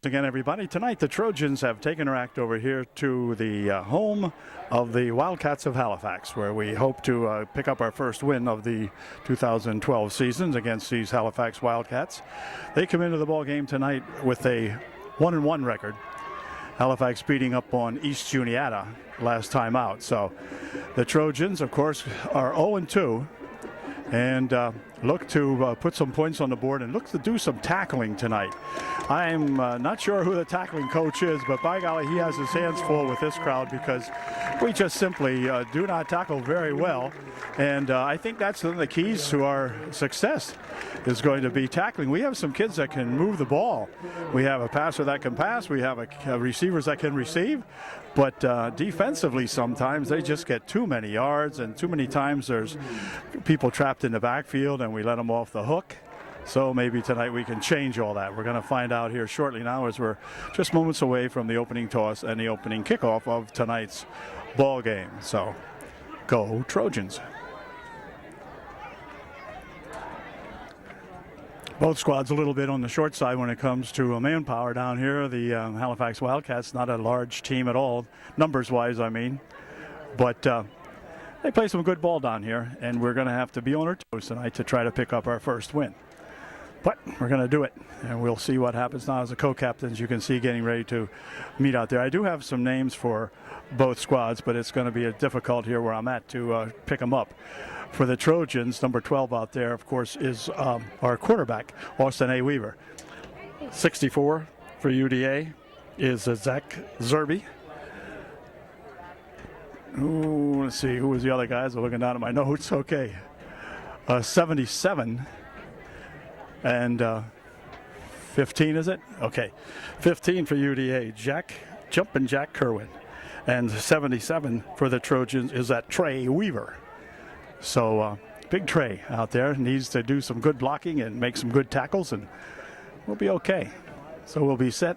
Again, everybody. Tonight, the Trojans have taken their act over here to the home of the Wildcats of Halifax, where we hope to pick up our first win of the 2012 seasons against these Halifax Wildcats. They come into the ball game tonight with a 1-1 record. Halifax beating up on East Juniata last time out. So the Trojans, of course, are 0-2 and look to put some points on the board and look to do some tackling tonight. I'm not sure who the tackling coach is, but by golly, he has his hands full with this crowd because we just simply do not tackle very well. And I think that's one of the keys to our success is going to be tackling. We have some kids that can move the ball. We have a passer that can pass. We have receivers that can receive. But defensively, sometimes they just get too many yards, and too many times there's people trapped in the backfield and we let them off the hook. So maybe tonight we can change all that. We're going to find out here shortly now as we're just moments away from the opening toss and the opening kickoff of tonight's ball game. So go Trojans. Both squads a little bit on the short side when it comes to manpower down here. The Halifax Wildcats, not a large team at all, numbers-wise, I mean. But they play some good ball down here, and we're going to have to be on our toes tonight to try to pick up our first win. But we're going to do it, and we'll see what happens now as the co-captains, you can see, getting ready to meet out there. I do have some names for both squads, but it's going to be difficult here where I'm at to pick them up. For the Trojans, number 12 out there, of course, is our quarterback, Austin A. Weaver. 64 for UDA is Zach Zerby. Ooh, let's see, who was the other guys? I'm looking down at my notes. Okay. 77 and 15, is it? Okay. 15 for UDA, Jumpin' Jack Kerwin. And 77 for the Trojans is that Trey Weaver. So big Trey out there needs to do some good blocking and make some good tackles, and we'll be okay. So we'll be set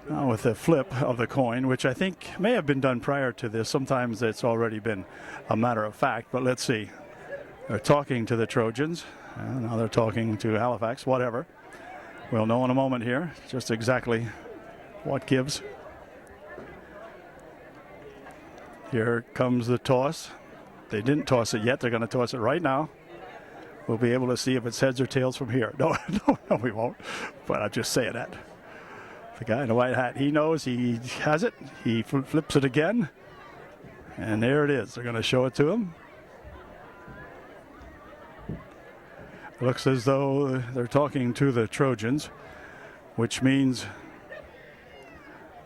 now with the flip of the coin, which I think may have been done prior to this. Sometimes it's already been a matter of fact, but let's see. They're talking to the Trojans. Now they're talking to Halifax, whatever. We'll know in a moment here just exactly what gives. Here comes the toss. They didn't toss it yet. They're going to toss it right now. We'll be able to see if it's heads or tails from here. No, we won't. But I'm just saying that. The guy in the white hat, he knows he has it. He flips it again. And there it is. They're going to show it to him. Looks as though they're talking to the Trojans, which means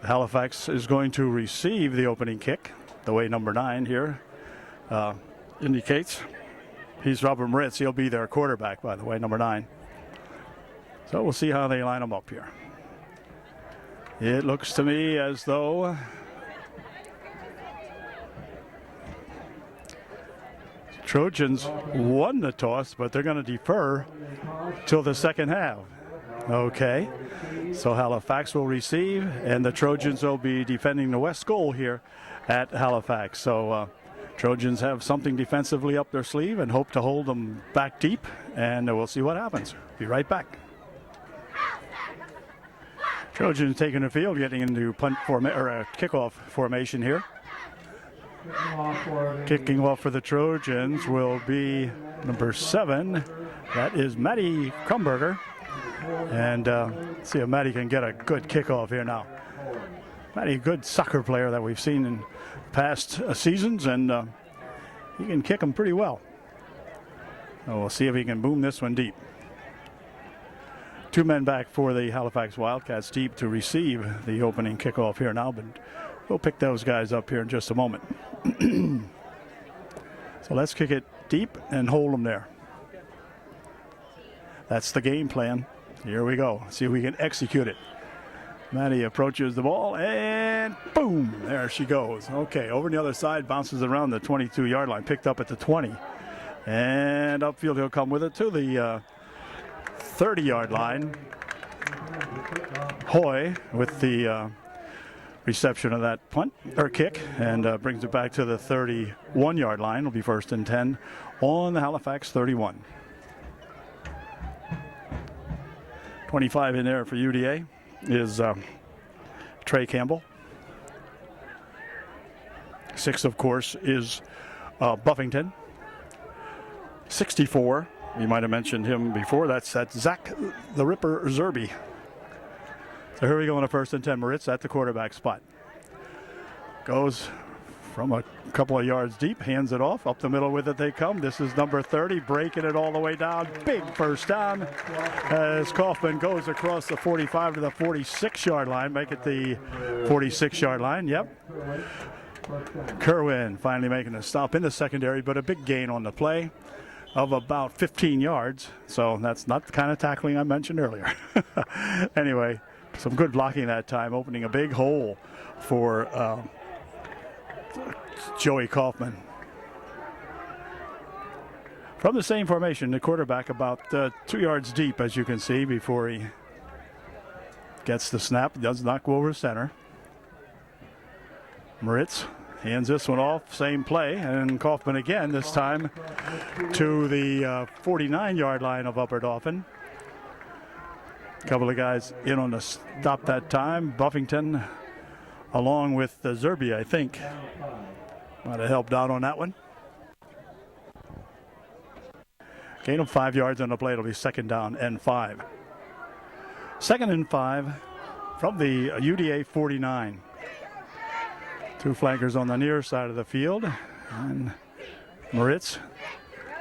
Halifax is going to receive the opening kick, the way number 9 here indicates. He's Robert Moritz. He'll be their quarterback, by the way, number 9. So we'll see how they line them up here. It looks to me as though Trojans won the toss, but they're going to defer till the second half. Okay, so Halifax will receive, and the Trojans will be defending the west goal here at Halifax. So Trojans have something defensively up their sleeve and hope to hold them back deep, and we'll see what happens. Be right back. Trojans taking the field, getting into kickoff formation here. Kicking off for the Trojans will be number 7. That is Matty Krumberger. And see if Matty can get a good kickoff here now. Matty, a good soccer player that we've seen in past seasons, and he can kick them pretty well. So we'll see if he can boom this one deep. 2 men back for the Halifax Wildcats deep to receive the opening kickoff here now, but we'll pick those guys up here in just a moment. So let's kick it deep and hold them there. That's the game plan. Here we go. See if we can execute it. Matty approaches the ball, and boom, there she goes. Okay, over on the other side, bounces around the 22-yard line, picked up at the 20. And upfield he'll come with it to the 30-yard line. Hoy with the reception of that punt or kick, and brings it back to the 31-yard line. It'll be 1st and 10 on the Halifax 31. 25 in there for UDA. is Trey Campbell. 6, of course, is Buffington. 64, you might have mentioned him before. That's Zach the Ripper Zerby. So here we go on a 1st and 10. Moritz at the quarterback spot. Goes from a couple of yards deep, hands it off. Up the middle with it they come. This is number 30, breaking it all the way down. Big first down as Kaufman goes across the 45 to the 46-yard line. Make it the 46-yard line. Yep. Kerwin finally making a stop in the secondary, but a big gain on the play of about 15 yards. So that's not the kind of tackling I mentioned earlier. Anyway, some good blocking that time, opening a big hole for Joey Kaufman. From the same formation, the quarterback about 2 yards deep, as you can see, before he gets the snap. Does not go over center. Moritz hands this one off, same play, and Kaufman again, this time to the 49-yard line of Upper Dauphin. A couple of guys in on the stop that time. Buffington along with Zerby, I think, might have helped out on that one. Gain of 5 yards on the play. It'll be 2nd down and 5. 2nd and 5 from the UDA 49. 2 flankers on the near side of the field. And Moritz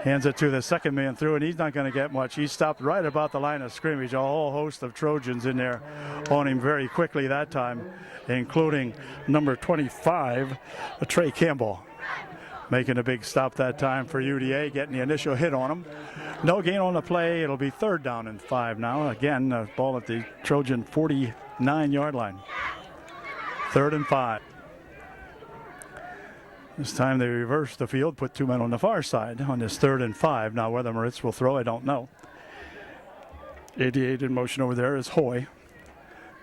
hands it to the second man through, and he's not going to get much. He stopped right about the line of scrimmage. A whole host of Trojans in there on him very quickly that time, including number 25, Trey Campbell, making a big stop that time for UDA, getting the initial hit on him. No gain on the play. It'll be 3rd down and 5 now. Again, ball at the Trojan 49-yard line. 3rd and 5. This time they reverse the field, put 2 men on the far side on this 3rd and 5. Now whether Moritz will throw, I don't know. 88 in motion over there is Hoy.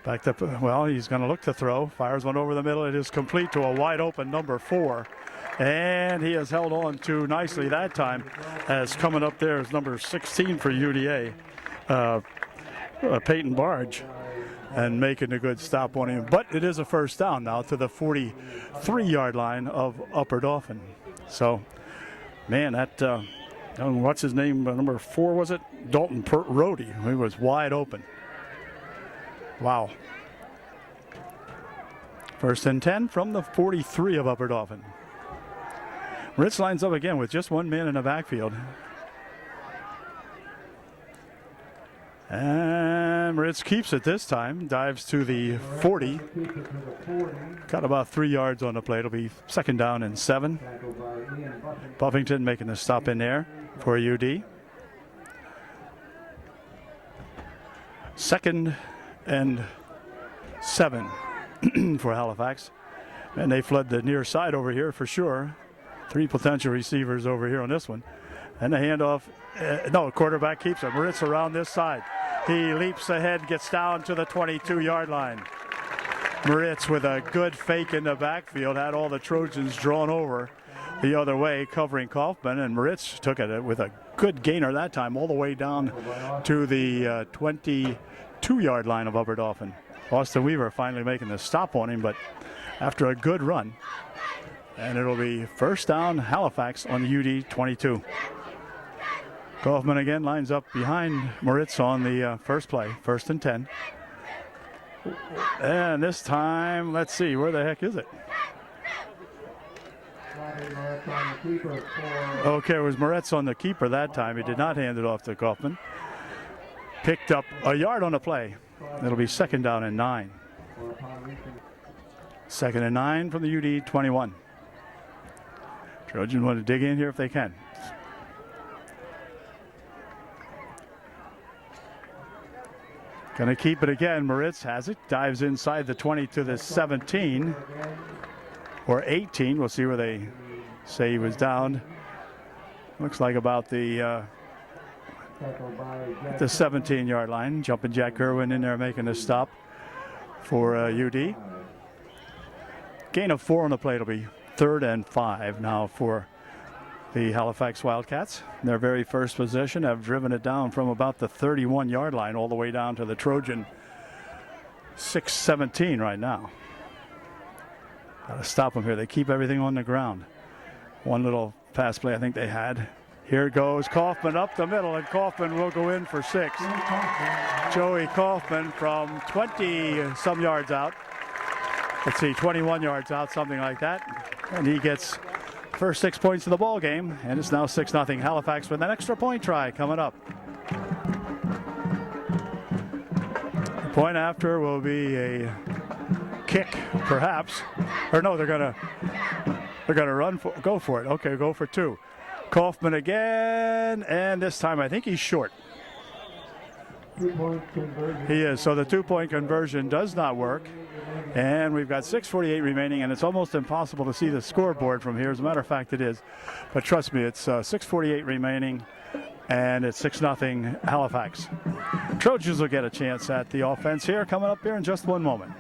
Backed up, well, he's going to look to throw. Fires one over the middle. It is complete to a wide open number 4. And he has held on to nicely that time, as coming up there is number 16 for UDA, Peyton Barge, and making a good stop on him. But it is a 1st down now to the 43-yard line of Upper Dauphin. So, man, that, what's his name, number 4 was it? Dalton Rhodey. He was wide open. Wow. 1st and 10 from the 43 of Upper Dauphin. Moritz lines up again with just 1 man in the backfield. And Moritz keeps it this time. Dives to the 40. Got about 3 yards on the play. It'll be 2nd down and 7. Buffington making the stop in there for UD. 2nd and 7 for Halifax. And they flood the near side over here for sure. 3 potential receivers over here on this one. And the handoff, quarterback keeps it. Moritz around this side. He leaps ahead, gets down to the 22-yard line. Moritz with a good fake in the backfield, had all the Trojans drawn over the other way, covering Kaufman, and Moritz took it with a good gainer that time, all the way down to the 22-yard line of Upper Dauphin. Austin Weaver finally making the stop on him, but after a good run. And it'll be 1st down, Halifax on the UD 22. Kaufman again lines up behind Moritz on the first play, 1st and 10. And this time, let's see, where the heck is it? Okay, it was Moritz on the keeper that time. He did not hand it off to Kaufman. Picked up a yard on the play. It'll be 2nd down and 9. 2nd and 9 from the UD 21. Trojans want to dig in here if they can. Going to keep it again. Moritz has it. Dives inside the 20 to the 17 or 18. We'll see where they say he was down. Looks like about the 17-yard line. Jumping Jack Irwin in there making a stop for UD. Gain of 4 on the play. It'll be 3rd and 5 now for the Halifax Wildcats. Their very first possession have driven it down from about the 31-yard line all the way down to the Trojan 6:17 right now. Got to stop them here. They keep everything on the ground. One little pass play I think they had. Here goes Kaufman up the middle, and Kaufman will go in for 6. Joey Kaufman from 20-some yards out. Let's see, 21 yards out, something like that. And he gets first 6 points of the ball game, and it's now 6-0 Halifax with an extra point try coming up. The point after will be a kick, perhaps. Or no, they're gonna go for it. Okay, go for 2. Kaufman again, and this time I think he's short. He is, so the 2-point conversion does not work. And we've got 6:48 remaining, and it's almost impossible to see the scoreboard from here. As a matter of fact, it is. But trust me, it's 6:48 remaining, and it's 6-0 Halifax. Trojans will get a chance at the offense here, coming up here in just one moment.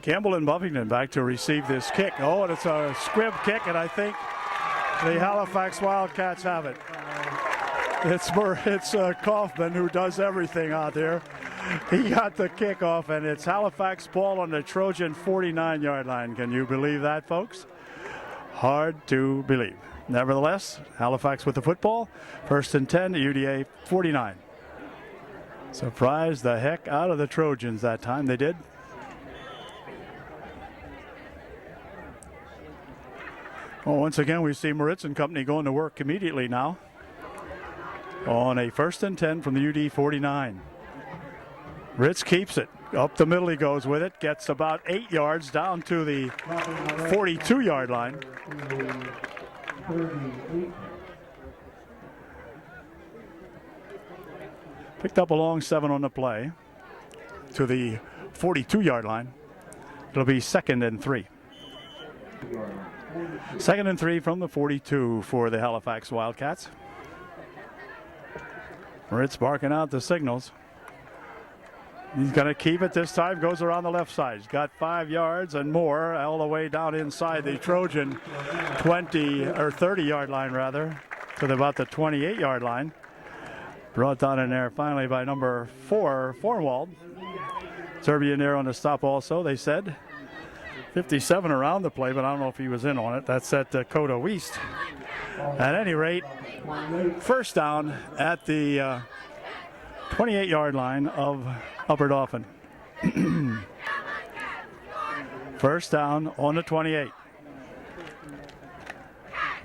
Campbell and Buffington back to receive this kick. Oh, and it's a squib kick, and I think the Halifax Wildcats have it. It's Kaufman who does everything out there. He got the kickoff, and it's Halifax ball on the Trojan 49-yard line. Can you believe that, folks? Hard to believe. Nevertheless, Halifax with the football. 1st and 10, UDA 49. Surprised the heck out of the Trojans that time. They did. Well, once again, we see Moritz and company going to work immediately now on a 1st and 10 from the UD 49. Ritz keeps it. Up the middle he goes with it. Gets about 8 yards down to the 42-yard line. Picked up a long 7 on the play to the 42-yard line. It'll be 2nd and 3. 2nd and 3 from the 42 for the Halifax Wildcats. Ritz barking out the signals. He's going to keep it this time. Goes around the left side. He's got 5 yards and more all the way down inside the Trojan 20 or 30-yard line rather, to about the 28-yard line. Brought down in there finally by number 4, Fornwald. Serbian there on the stop also, they said. 57 around the play, but I don't know if he was in on it. That's at Coda West. At any rate, first down at the 28-yard line of Upper Dauphin. First down on the 28.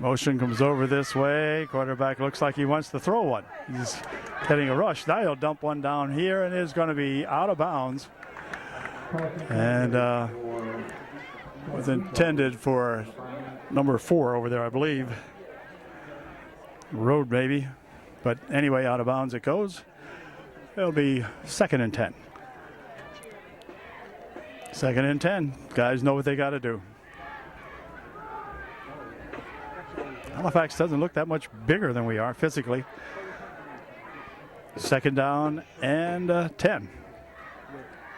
Motion comes over this way. Quarterback looks like he wants to throw one. He's getting a rush. Now he'll dump one down here, and is going to be out of bounds. And was intended for number 4 over there, I believe. Road maybe. But anyway, out of bounds it goes. It'll be 2nd and 10. 2nd and 10. Guys know what they got to do. Halifax doesn't look that much bigger than we are physically. 2nd down and 10.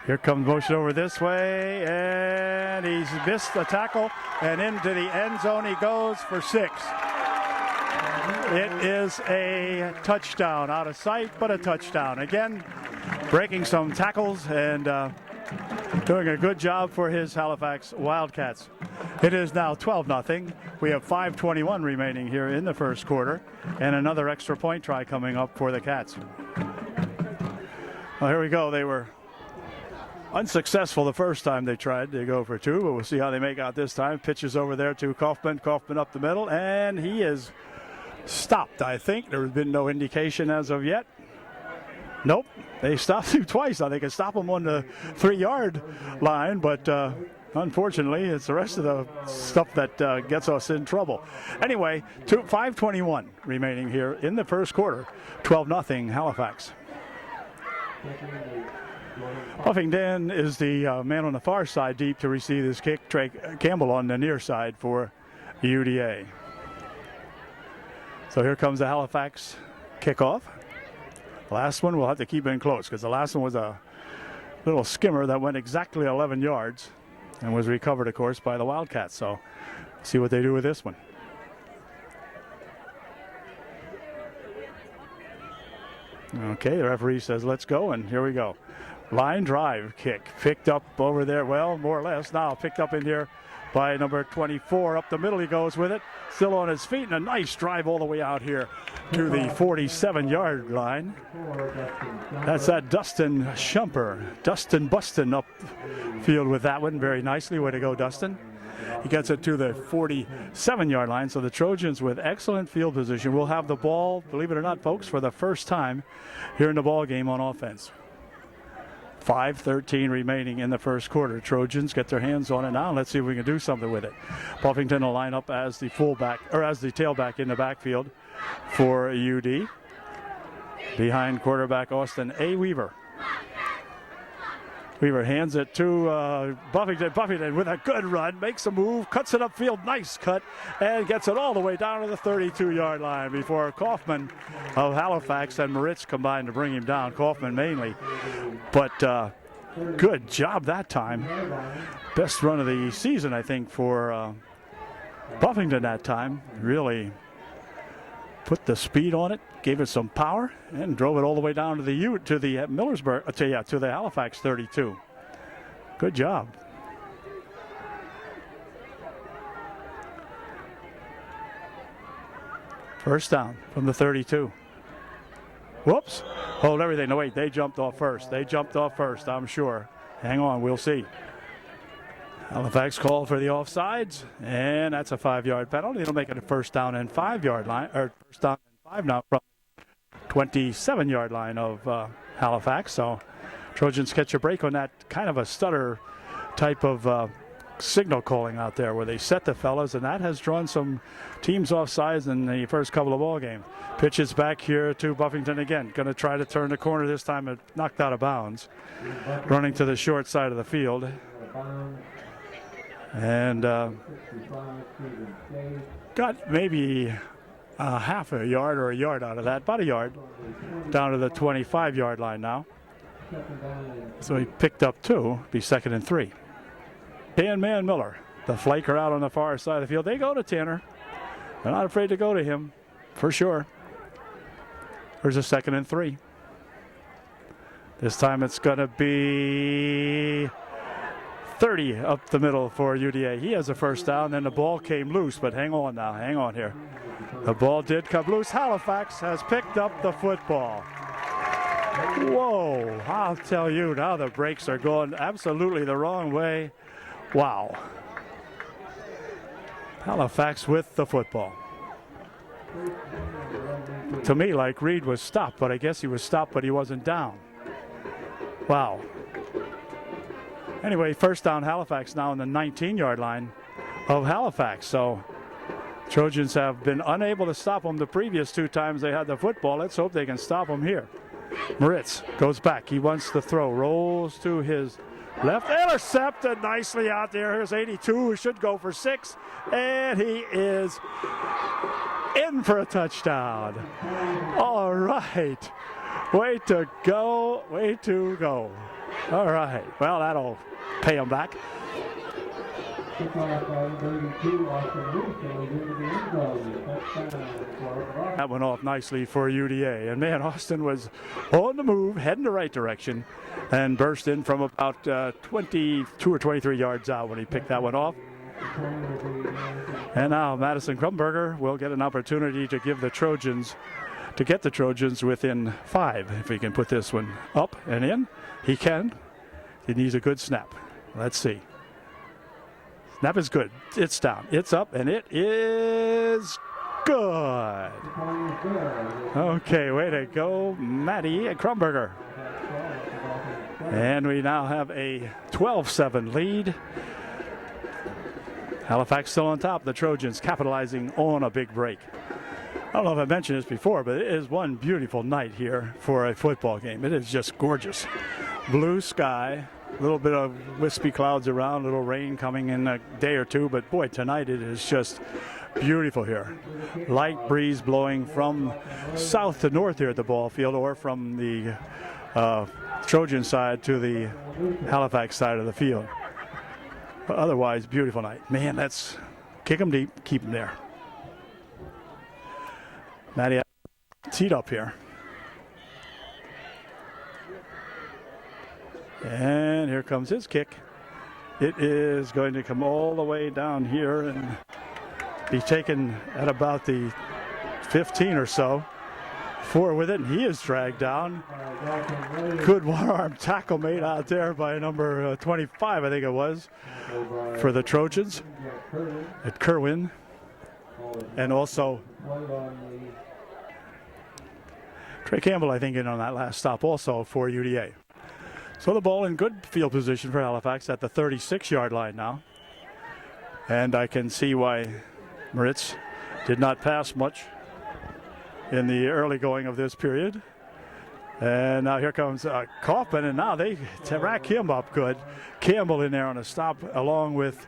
Here comes motion over this way, and he's missed the tackle, and into the end zone he goes for 6. It is a touchdown, out of sight, but a touchdown. Again, breaking some tackles and doing a good job for his Halifax Wildcats. It is now 12-0. We have 5:21 remaining here in the first quarter, and another extra point try coming up for the Cats. Well, here we go. They were unsuccessful the first time they tried to go for 2, but we'll see how they make out this time. Pitches over there to Kaufman. Kaufman up the middle, and he is stopped, I think. There has been no indication as of yet. Nope, they stopped him twice. They can stop him on the 3-yard line, but unfortunately, it's the rest of the stuff that gets us in trouble. Anyway, 5:21 remaining here in the first quarter. 12-0 Halifax. Buffington is the man on the far side deep to receive this kick. Trey Campbell on the near side for UDA. So here comes the Halifax kickoff. Last one we'll have to keep in close because the last one was a little skimmer that went exactly 11 yards and was recovered, of course, by the Wildcats. So see what they do with this one. Okay, the referee says let's go, and here we go. Line drive kick picked up over there, well, more or less now picked up in here by number 24. Up the middle he goes with it, still on his feet, and a nice drive all the way out here to the 47-yard line. That's that Dustin Shumper. Dustin Bustin up field with that one very nicely. Way to go, Dustin. He gets it to the 47-yard line, so the Trojans with excellent field position will have the ball, believe it or not, folks, for the first time here in the ball game on offense. 5:13 remaining in the first quarter. Trojans get their hands on it now. Let's see if we can do something with it. Buffington will line up as the fullback, or as the tailback in the backfield for UD. Behind quarterback Austin A. Weaver. Weaver hands it to Buffington. Buffington with a good run, makes a move, cuts it upfield, nice cut, and gets it all the way down to the 32-yard line before Kaufman of Halifax and Moritz combined to bring him down. Kaufman mainly, but good job that time. Best run of the season, I think, for Buffington that time. Really put the speed on it, gave it some power, and drove it all the way down to the Millersburg, to the Halifax 32. Good job. First down from the 32. Whoops. Hold everything. No, wait, they jumped off first. I'm sure. Hang on, we'll see. Halifax called for the offsides, and that's a 5-yard penalty. It'll make it a first down and 5-yard line, or first down and 5 now from 27-yard line of Halifax. So Trojans catch a break on that kind of a stutter type of signal calling out there where they set the fellas, and that has drawn some teams off sides in the first couple of ball games. Pitches back here to Buffington again. Going to try to turn the corner this time. It knocked out of bounds. Running to the short side of the field. And got maybe half a yard or a yard out of that, about a yard, down to the 25-yard line now. So he picked up 2, be 2nd and 3. Man Miller, the flaker out on the far side of the field. They go to Tanner. They're not afraid to go to him, for sure. There's a 2nd and 3. This time it's going to be 30 up the middle for UDA. He has a first down, then the ball came loose, but hang on now, hang on here. The ball did come loose. Halifax has picked up the football. Whoa, I'll tell you, now the brakes are going absolutely the wrong way. Wow. Halifax with the football. To me, like Reed was stopped, but I guess he was stopped, but he wasn't down. Wow. Anyway, first down Halifax now on the 19-yard line of Halifax. So Trojans have been unable to stop them the previous 2 times they had the football. Let's hope they can stop them here. Moritz goes back. He wants to throw. Rolls to his left. Intercepted nicely out there. Here's 82, who should go for 6. And he is in for a touchdown. All right. Way to go. Way to go. All right. Well, that'll pay him back. That went off nicely for UDA. And man, Austin was on the move, heading the right direction, and burst in from about 22 or 23 yards out when he picked that one off. And now Madison Krumberger will get an opportunity to give the Trojans, to get the Trojans within 5. If he can put this one up and in, he can. He needs a good snap. Let's see. Snap is good. It's down. It's up, and it is good. Okay, way to go, Matty Krumberger. And we now have a 12-7 lead. Halifax still on top. The Trojans capitalizing on a big break. I don't know if I mentioned this before, but it is one beautiful night here for a football game. It is just gorgeous. Blue sky, a little bit of wispy clouds around, a little rain coming in a day or two, but boy, tonight it is just beautiful here. Light breeze blowing from south to north here at the ball field, or from the Trojan side to the Halifax side of the field. But otherwise, beautiful night. Man, let's kick them deep, keep them there. Matty teed up here. And here comes his kick. It is going to come all the way down here and be taken at about the 15 or so. 4 with it, and he is dragged down. Good one-arm tackle made out there by number 25, I think it was, for the Trojans at Kerwin. And also Trey Campbell, I think, in on that last stop also for UDA. So the ball in good field position for Halifax at the 36-yard line now. And I can see why Moritz did not pass much in the early going of this period. And now here comes Kaufman, and now they rack him up good. Campbell in there on a stop along with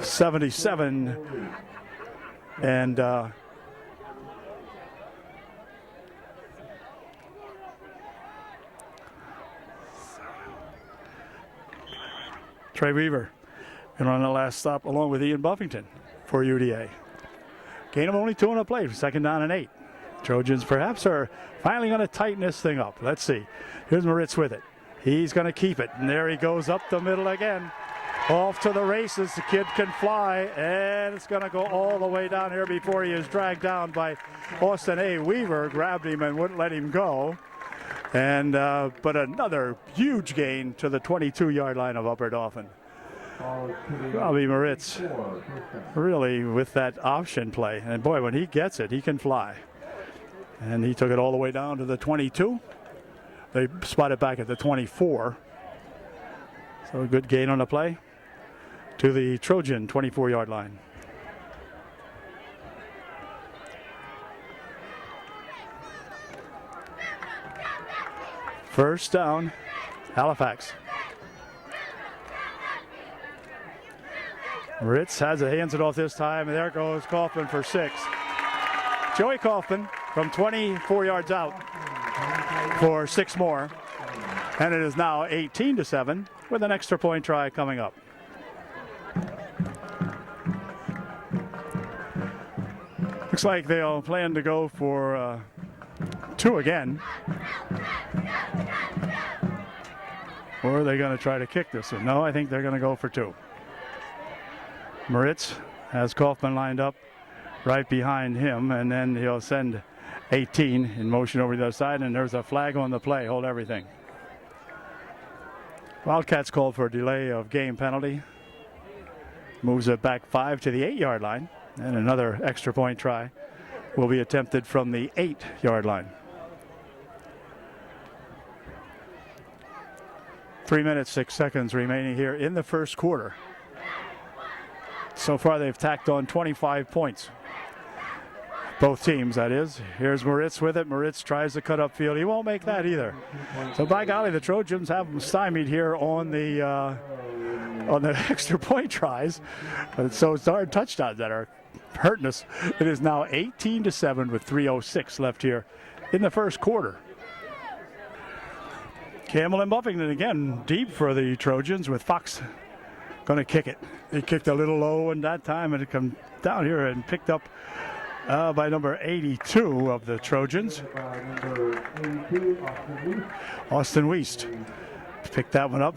77 and Trey Weaver and on the last stop along with Ian Buffington for UDA. Gain of only 2 on a play, 2nd down and 8. Trojans perhaps are finally going to tighten this thing up. Let's see. Here's Moritz with it. He's going to keep it, and there he goes up the middle again. Off to the races. The kid can fly, and it's going to go all the way down here before he is dragged down by Austin A. Weaver. Grabbed him and wouldn't let him go. And but another huge gain to the 22-yard line of Upper Dauphin. Robbie Moritz really with that option play. And boy, when he gets it, he can fly. And he took it all the way down to the 22. They spot it back at the 24. So a good gain on the play to the Trojan 24-yard line. First down, Halifax. Ritz hands it off this time, and there goes Kaufman for 6. Joey Kaufman from 24 yards out for 6 more. And it is now 18-7 with an extra point try coming up. Looks like they'll plan to go for 2 again. Or are they going to try to kick this one? No, I think they're going to go for 2. Moritz has Kaufman lined up right behind him, and then he'll send 18 in motion over the other side, and there's a flag on the play. Hold everything. Wildcats called for a delay of game penalty. Moves it back 5 to the 8-yard line, and another extra point try will be attempted from the 8-yard line. 3 minutes, 6 seconds remaining here in the first quarter. So far they've tacked on 25 points. Both teams, that is. Here's Moritz with it. Moritz tries to cut upfield. He won't make that either. So by golly, the Trojans have them stymied here on the extra point tries. So it's our touchdowns that are hurting us. It is now 18-7 with 3:06 left here in the first quarter. Campbell and Buffington again deep for the Trojans with Fox going to kick it. He kicked a little low in that time, and it come down here and picked up by number 82 of the Trojans. Austin Wiest picked that one up.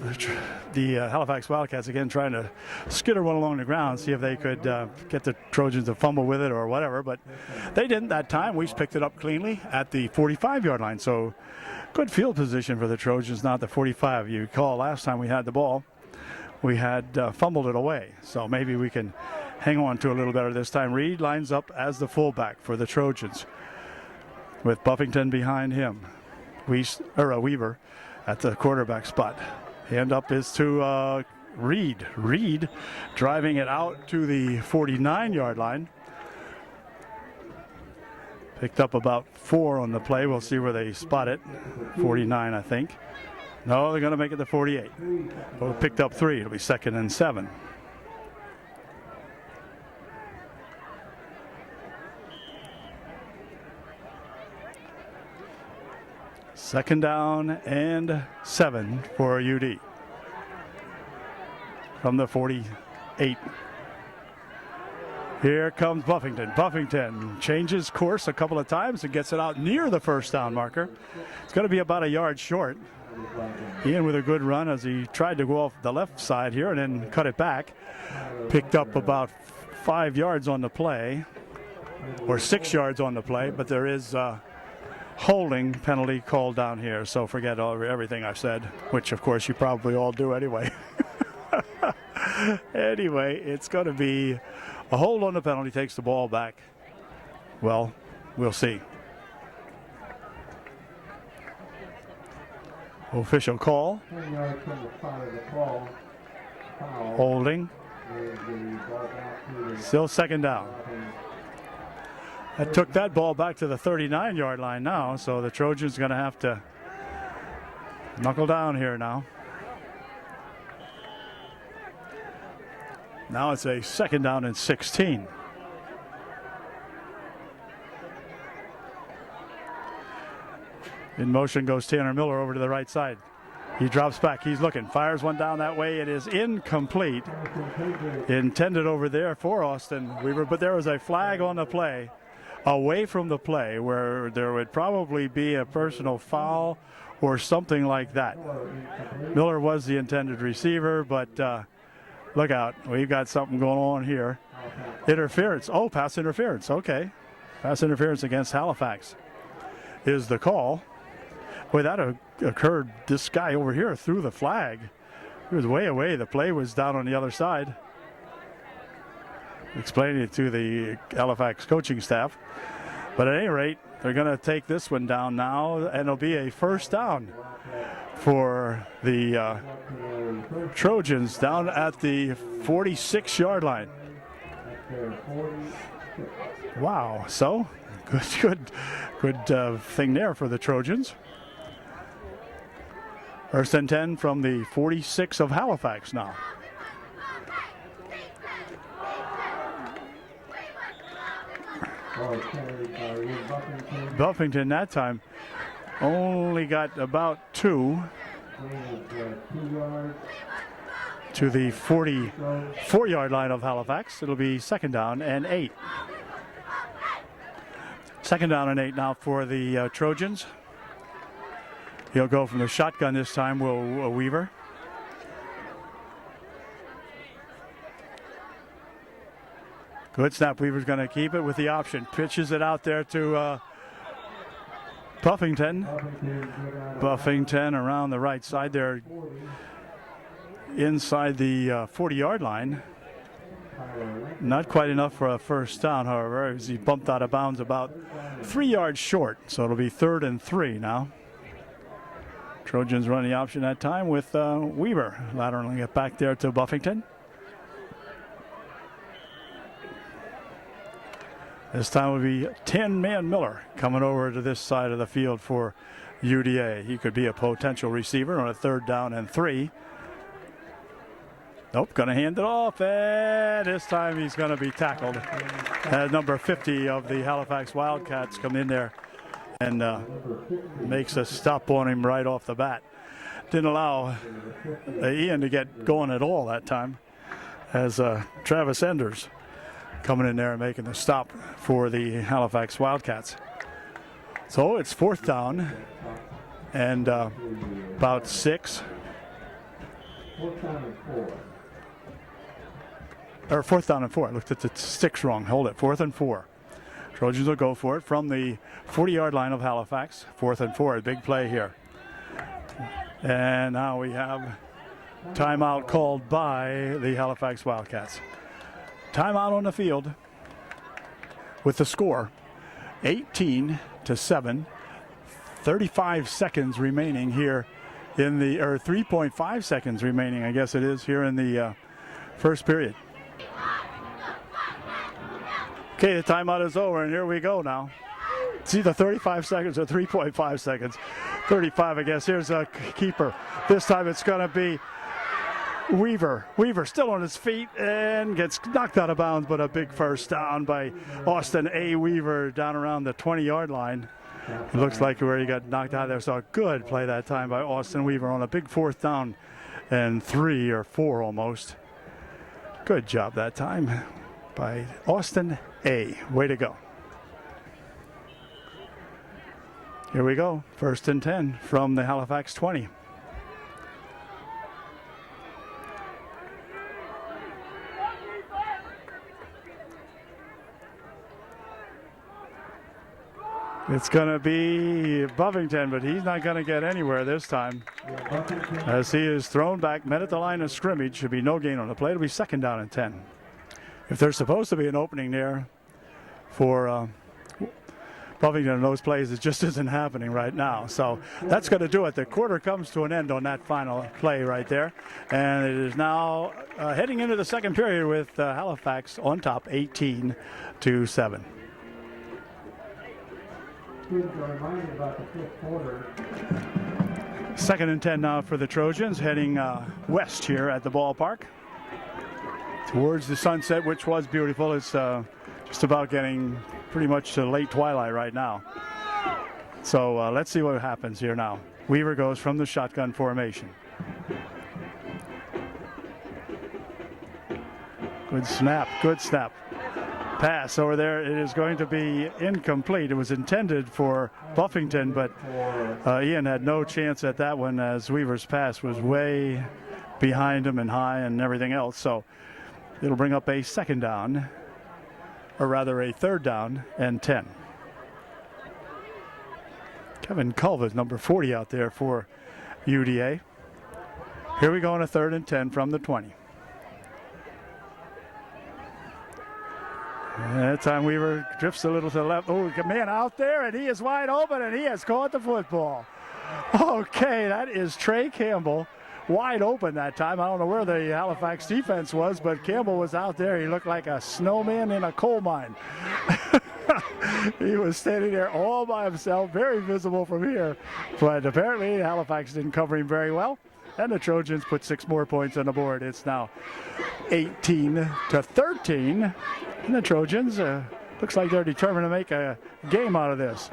The Halifax Wildcats again trying to skitter one along the ground, see if they could get the Trojans to fumble with it or whatever, but they didn't that time. Wiest picked it up cleanly at the 45-yard line, so good field position for the Trojans, not the 45. You recall last time we had the ball, we had fumbled it away, so maybe we can hang on to a little better this time. Reed lines up as the fullback for the Trojans with Buffington behind him. Weaver at the quarterback spot. Hand up is to Reed. Reed driving it out to the 49-yard line. Picked up about 4 on the play. We'll see where they spot it. 49, I think. No, they're going to make it to 48. Well, picked up 3. It'll be 2nd and 7. Second down and 7 for UD from the 48. Here comes Buffington. Buffington changes course a couple of times and gets it out near the first down marker. It's going to be about a yard short. Ian with a good run as he tried to go off the left side here and then cut it back. Picked up about 5 yards on the play, or 6 yards on the play, but there is a holding penalty called down here, so forget everything I've said, which of course you probably all do anyway. Anyway, it's going to be a hold on the penalty, takes the ball back. Well, we'll see. Official call. Holding. Still second down. That took that ball back to the 39-yard line now, so the Trojans going to have to knuckle down here now. Now it's a second down and 16. In motion goes Tanner Miller over to the right side. He drops back. He's looking. Fires one down that way. It is incomplete. Intended over there for Austin Weaver, but there was a flag on the play, away from the play, where there would probably be a personal foul or something like that. Miller was the intended receiver, but look out. We've got something going on here. Interference. Oh, pass interference. Okay. Pass interference against Halifax is the call. Boy, that occurred. This guy over here threw the flag. He was way away. The play was down on the other side. Explaining it to the Halifax coaching staff. But at any rate, they're going to take this one down now, and it'll be a first down for the Trojans down at the 46-yard line. Wow. So good thing there for the Trojans. First and 10 from the 46 of Halifax now. Buffington that time only got about 2 to the 44-yard line of Halifax. It'll be second down and 8. Second down and 8 now for the Trojans. He'll go from the shotgun this time, Will Weaver. Good snap. Weaver's going to keep it with the option. Pitches it out there to Buffington. Buffington around the right side there, inside the 40-yard line. Not quite enough for a first down, however, as he bumped out of bounds about 3 yards short. So it'll be 3rd and 3 now. Trojans run the option that time with Weaver lateraling it back there to Buffington. This time will be 10-man Miller coming over to this side of the field for UDA. He could be a potential receiver on a 3rd down and 3. Nope, going to hand it off, and this time he's going to be tackled. Number 50 of the Halifax Wildcats come in there and makes a stop on him right off the bat. Didn't allow Ian to get going at all that time, as Travis Enders coming in there and making the stop for the Halifax Wildcats. So it's 4th down and about 6. 4th down and 4. I looked at the sticks wrong. Hold it. 4th and 4. Trojans will go for it from the 40-yard line of Halifax. 4th and 4. A big play here. And now we have timeout called by the Halifax Wildcats. Timeout on the field with the score 18-7. 35 seconds remaining here in the, or 3.5 seconds remaining, I guess it is, here in the first period. Okay, the timeout is over, and here we go now. It's either 35 seconds or 3.5 seconds. 35, I guess. Here's a keeper. This time it's going to be Weaver. Weaver still on his feet and gets knocked out of bounds, but a big first down by Austin A. Weaver down around the 20-yard line. It looks like where he got knocked out there. So a good play that time by Austin Weaver on a big 4th down and 3 or 4 almost. Good job that time. by Austin A. Way to go. Here we go. 1st and 10 from the Halifax 20. It's going to be Buffington, but he's not going to get anywhere this time. As he is thrown back, met at the line of scrimmage. Should be no gain on the play. It'll be 2nd down and 10. If there's supposed to be an opening there for Buffington in those plays, it just isn't happening right now. So that's going to do it. The quarter comes to an end on that final play right there. And it is now heading into the second period with Halifax on top, 18-7. Students are reminded about the 5th quarter. 2nd and 10 now for the Trojans, heading west here at the ballpark towards the sunset, which was beautiful. It's just about getting pretty much to late twilight right now. So let's see what happens here now. Weaver goes from the shotgun formation. Good snap, good snap. Pass over there. It is going to be incomplete. It was intended for Buffington, but Ian had no chance at that one as Weaver's pass was way behind him and high and everything else. So it'll bring up a 2nd down, or rather a 3rd down and 10. Kevin Culver's number 40 out there for UDA. Here we go on a 3rd and 10 from the 20. That time Weaver drifts a little to the left. Oh, man out there, and he is wide open, and he has caught the football. Okay, that is Trey Campbell, wide open that time. I don't know where the Halifax defense was, but Campbell was out there. He looked like a snowman in a coal mine. He was standing there all by himself, very visible from here. But apparently Halifax didn't cover him very well, and the Trojans put 6 more points on the board. It's now 18-13. And the Trojans, looks like they're determined to make a game out of this.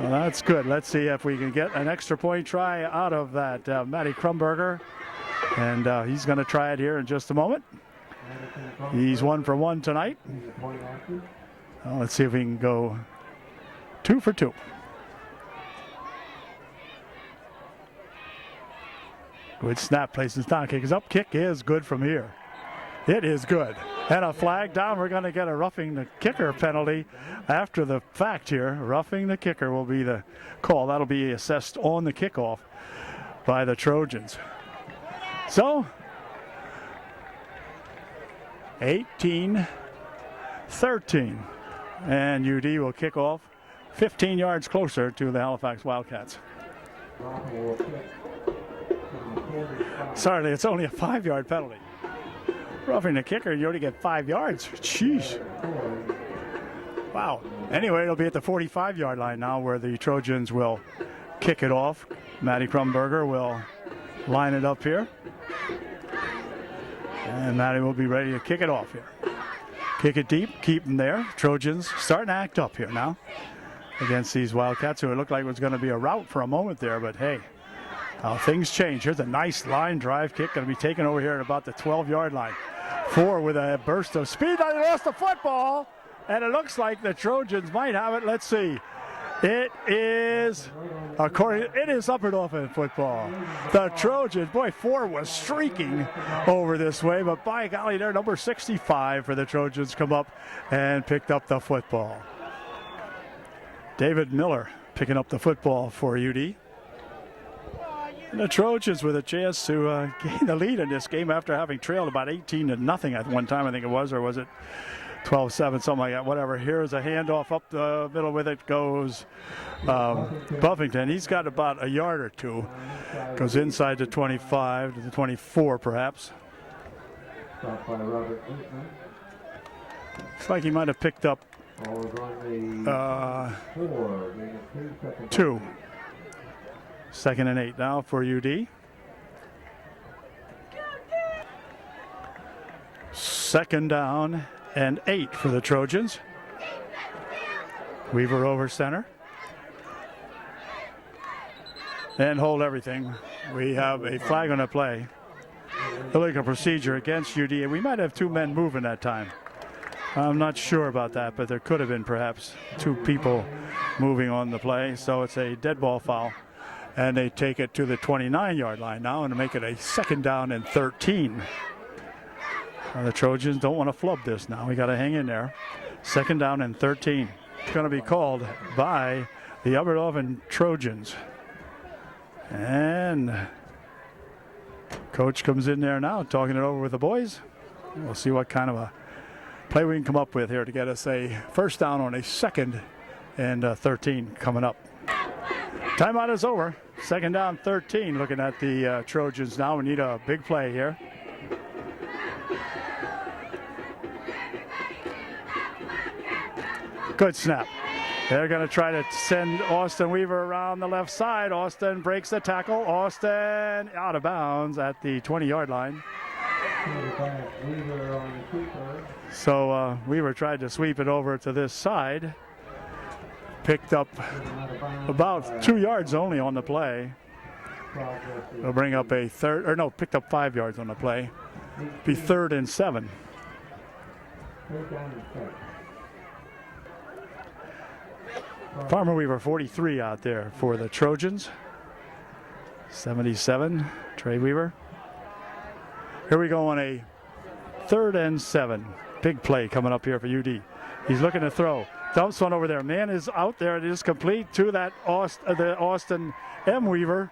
Well, that's good. Let's see if we can get an extra point try out of that. Matty Krumberger, and he's going to try it here in just a moment. He's 1 for 1 tonight. Well, let's see if we can go 2 for 2. Good snap, places down, kick is up. Kick is good from here. It is good. And a flag down. We're going to get a roughing the kicker penalty after the fact here. Roughing the kicker will be the call. That'll be assessed on the kickoff by the Trojans. So, 18-13. And UD will kick off 15 yards closer to the Halifax Wildcats. Sorry, it's only a 5-yard penalty. Roughing the kicker, you only get 5 yards. Jeez. Wow. Anyway, it'll be at the 45-yard line now where the Trojans will kick it off. Matty Krumberger will line it up here. And Matty will be ready to kick it off here. Kick it deep, keep them there. Trojans starting to act up here now against these Wildcats, who it looked like it was going to be a rout for a moment there, but hey, how things change. Here's a nice line drive kick going to be taken over here at about the 12-yard line. 4 with a burst of speed. They lost the football, and it looks like the Trojans might have it. Let's see. It is up and off in football. The Trojans, boy, 4 was streaking over this way, but by golly, their number 65 for the Trojans come up and picked up the football. David Miller picking up the football for UD. And the Trojans with a chance to gain the lead in this game after having trailed about 18-0 at one time, I think it was, or was it 12-7, something like that, whatever. Here's a handoff up the middle. With it goes Buffington. He's got about a yard or two. Goes inside the 25 to the 24, perhaps. Looks like he might have picked up 2. 2nd and 8 now for UD. 2nd down and 8 for the Trojans. Weaver over center. And hold everything. We have a flag on the play. Illegal procedure against UD. We might have 2 men moving that time. I'm not sure about that, but there could have been perhaps two people moving on the play. So it's a dead ball foul. And they take it to the 29-yard line now and make it a 2nd down and 13. The Trojans don't want to flub this now. We got to hang in there. 2nd down and 13. It's going to be called by the Aberdoven Trojans. And coach comes in there now, talking it over with the boys. We'll see what kind of a play we can come up with here to get us a 1st down on a 2nd and 13 coming up. Timeout is over. 2nd down, 13. Looking at the Trojans now. We need a big play here. Good snap. They're going to try to send Austin Weaver around the left side. Austin breaks the tackle. Austin out of bounds at the 20-yard line. So Weaver tried to sweep it over to this side. Picked up about 2 yards only on the play. They'll bring up a picked up 5 yards on the play. Be 3rd and 7. Farmer Weaver 43 out there for the Trojans. 77, Trey Weaver. Here we go on a 3rd and 7. Big play coming up here for UD. He's looking to throw. Dumps one over there. Man is out there. It is complete to that the Austin M. Weaver.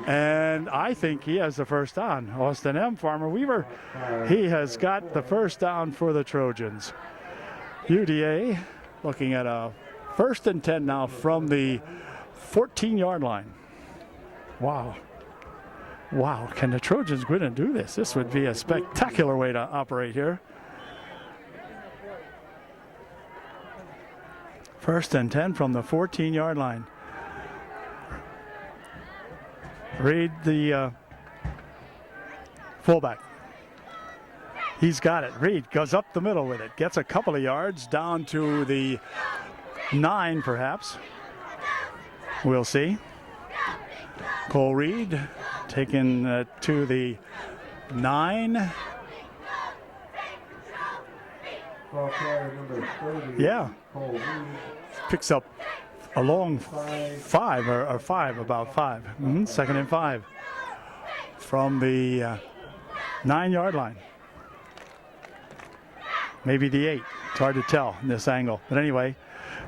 And I think he has the 1st down. Austin M. Farmer Weaver. He has got the 1st down for the Trojans. UDA looking at a 1st and 10 now from the 14-yard line. Wow. Wow. Can the Trojans go in and do this? This would be a spectacular way to operate here. 1st and 10 from the 14-yard line. Reed, the fullback. He's got it. Reed goes up the middle with it. Gets a couple of yards down to the 9, perhaps. We'll see. Cole Reed taken to the 9. Yeah. Picks up a long 5 or 5, about 5. 2nd and 5 from the 9-yard line. Maybe the 8. It's hard to tell in this angle. But anyway,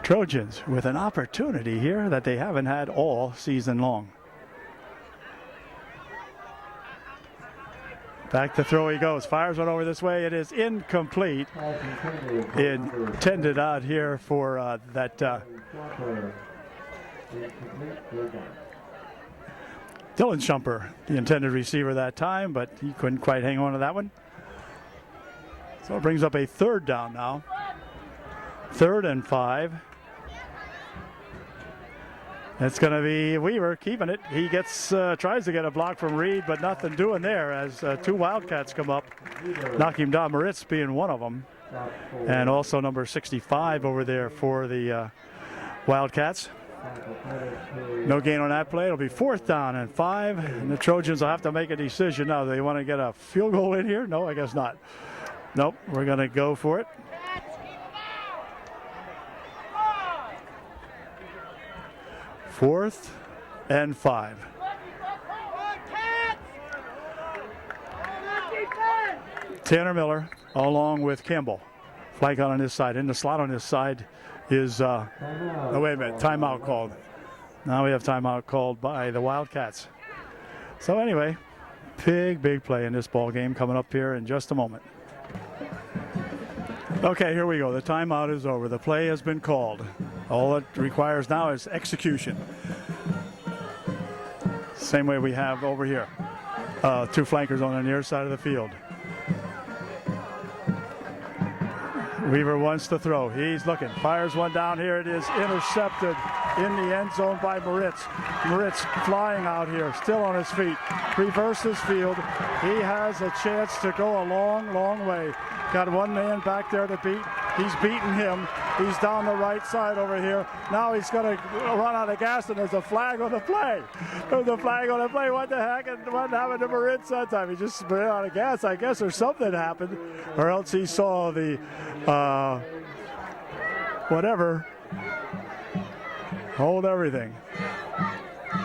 Trojans with an opportunity here that they haven't had all season long. Back to throw he goes. Fires one over this way. It is incomplete. Intended out here for that. Dylan Shumper, the intended receiver that time, but he couldn't quite hang on to that one. So it brings up a 3rd down now. 3rd and 5. It's going to be Weaver keeping it. He tries to get a block from Reed, but nothing doing there as 2 Wildcats come up, knock him down. Moritz being one of them, and also number 65 over there for the Wildcats. No gain on that play. It'll be 4th down and 5, and the Trojans will have to make a decision now. Do they want to get a field goal in here? No, I guess not. Nope, we're going to go for it. Fourth and 5. Tanner Miller along with Campbell. Flag out on his side. In the slot on his side is, oh, wait a minute, timeout called. Now we have timeout called by the Wildcats. So anyway, big play in this ball game coming up here in just a moment. Okay, here we go. The timeout is over. The play has been called. All it requires now is execution. Same way we have over here. 2 flankers on the near side of the field. Weaver wants to throw. He's looking. Fires one down here. It is intercepted in the end zone by Moritz. Moritz flying out here, still on his feet. Reverses field. He has a chance to go a long way. Got one man back there to beat. He's beaten him. He's down the right side over here. Now he's going to run out of gas, and there's a flag on the play. There's a flag on the play. What the heck? And what happened to Moritz that time? He just ran out of gas, I guess, or something happened. Or else he saw the whatever. Hold everything.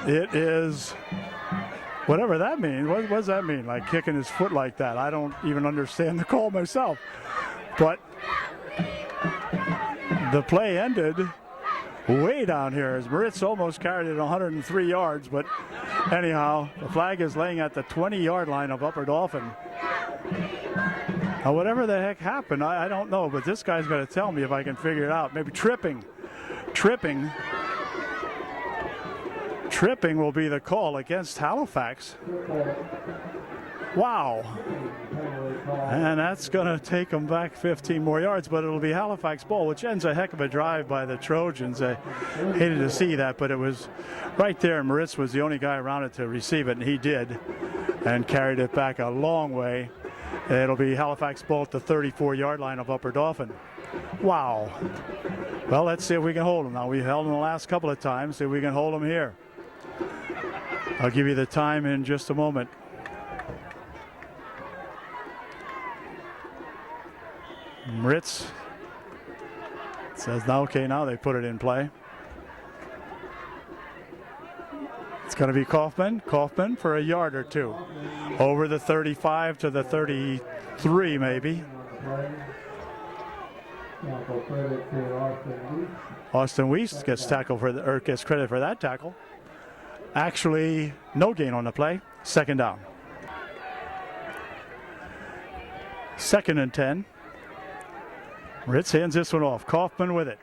It is whatever that means. What does that mean? Like kicking his foot like that? I don't even understand the call myself. But the play ended way down here as Moritz almost carried it 103 yards. But anyhow, the flag is laying at the 20-yard line of Upper Dauphin. Now, whatever the heck happened, I don't know. But this guy's going to tell me if I can figure it out. Maybe tripping. Tripping will be the call against Halifax. Wow. And that's going to take them back 15 more yards, but it'll be Halifax ball, which ends a heck of a drive by the Trojans. I hated to see that, but it was right there. Moritz was the only guy around it to receive it, and he did, and carried it back a long way. It'll be Halifax ball at the 34-yard line of Upper Dauphin. Wow. Well, let's see if we can hold them. Now, we've held them the last couple of times. See if we can hold them here. I'll give you the time in just a moment. Moritz says, now, okay, now they put it in play. It's going to be Kaufman. Kaufman for a yard or two. Over the 35 to the 33, maybe. Austin Weiss gets tackled for or gets credit for that tackle. Actually, no gain on the play. Second down. 2nd and 10. Ritz hands this one off. Kaufman with it.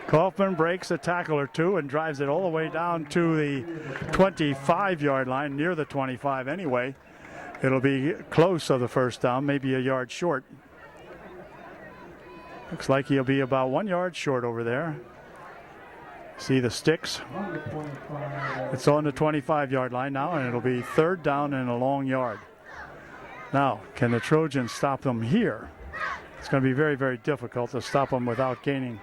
Kaufman breaks a tackle or two and drives it all the way down to the 25-yard line, near the 25 anyway. It'll be close of the first down, maybe a yard short. Looks like he'll be about 1 yard short over there. See the sticks? It's on the 25-yard line now, and it'll be 3rd down and a long yard. Now, can the Trojans stop them here? It's going to be very, very difficult to stop them without gaining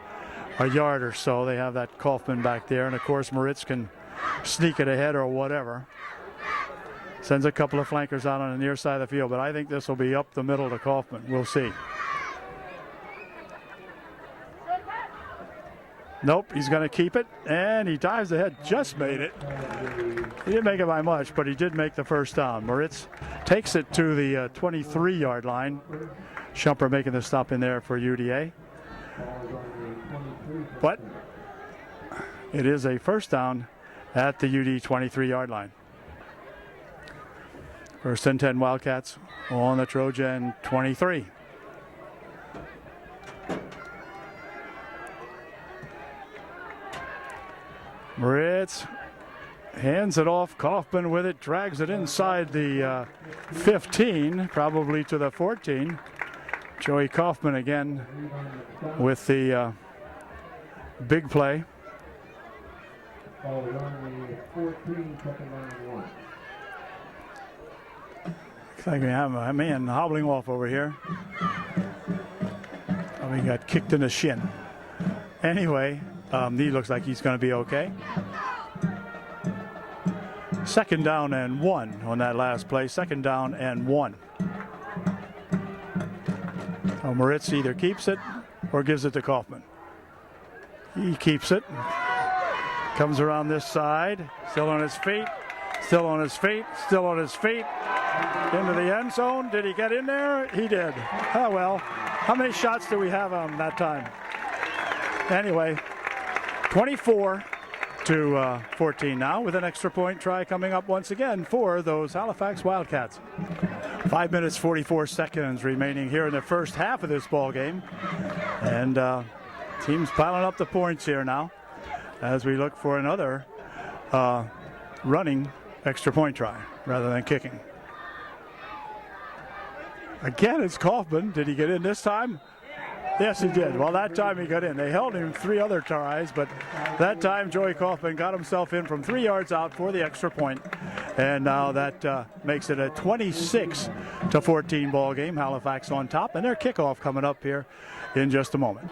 a yard or so. They have that Kaufman back there, and of course Moritz can sneak it ahead or whatever. Sends a couple of flankers out on the near side of the field, but I think this will be up the middle to Kaufman. We'll see. Nope, he's going to keep it, and he dives ahead, just made it. He didn't make it by much, but he did make the first down. Moritz takes it to the 23-yard line. Shumper making the stop in there for UDA. But it is a first down at the UD 23-yard line. 1st and 10 Wildcats on the Trojan 23. Moritz hands it off. Kaufman with it, drags it inside the 15, probably to the 14. Joey Kaufman again with the big play. Looks like we have a man hobbling off over here. Oh, he got kicked in the shin. Anyway, he looks like he's going to be okay. 2nd down and 1 on that last play. 2nd down and 1. So Moritz either keeps it or gives it to Kaufman. He keeps it. Comes around this side. Still on his feet. Still on his feet. Still on his feet. Into the end zone. Did he get in there? He did. Oh, well. How many shots do we have on that time? Anyway, 24 to 14 now, with an extra point try coming up once again for those Halifax Wildcats. 5 minutes, 44 seconds remaining here in the first half of this ball game. And teams piling up the points here now as we look for another running extra point try rather than kicking. Again, it's Kaufman. Did he get in this time? Yes, he did. Well, that time he got in. They held him 3 other tries, but that time Joey Kaufman got himself in from 3 yards out for the extra point. And now that makes it a 26 to 14 ball game. Halifax on top, and their kickoff coming up here in just a moment.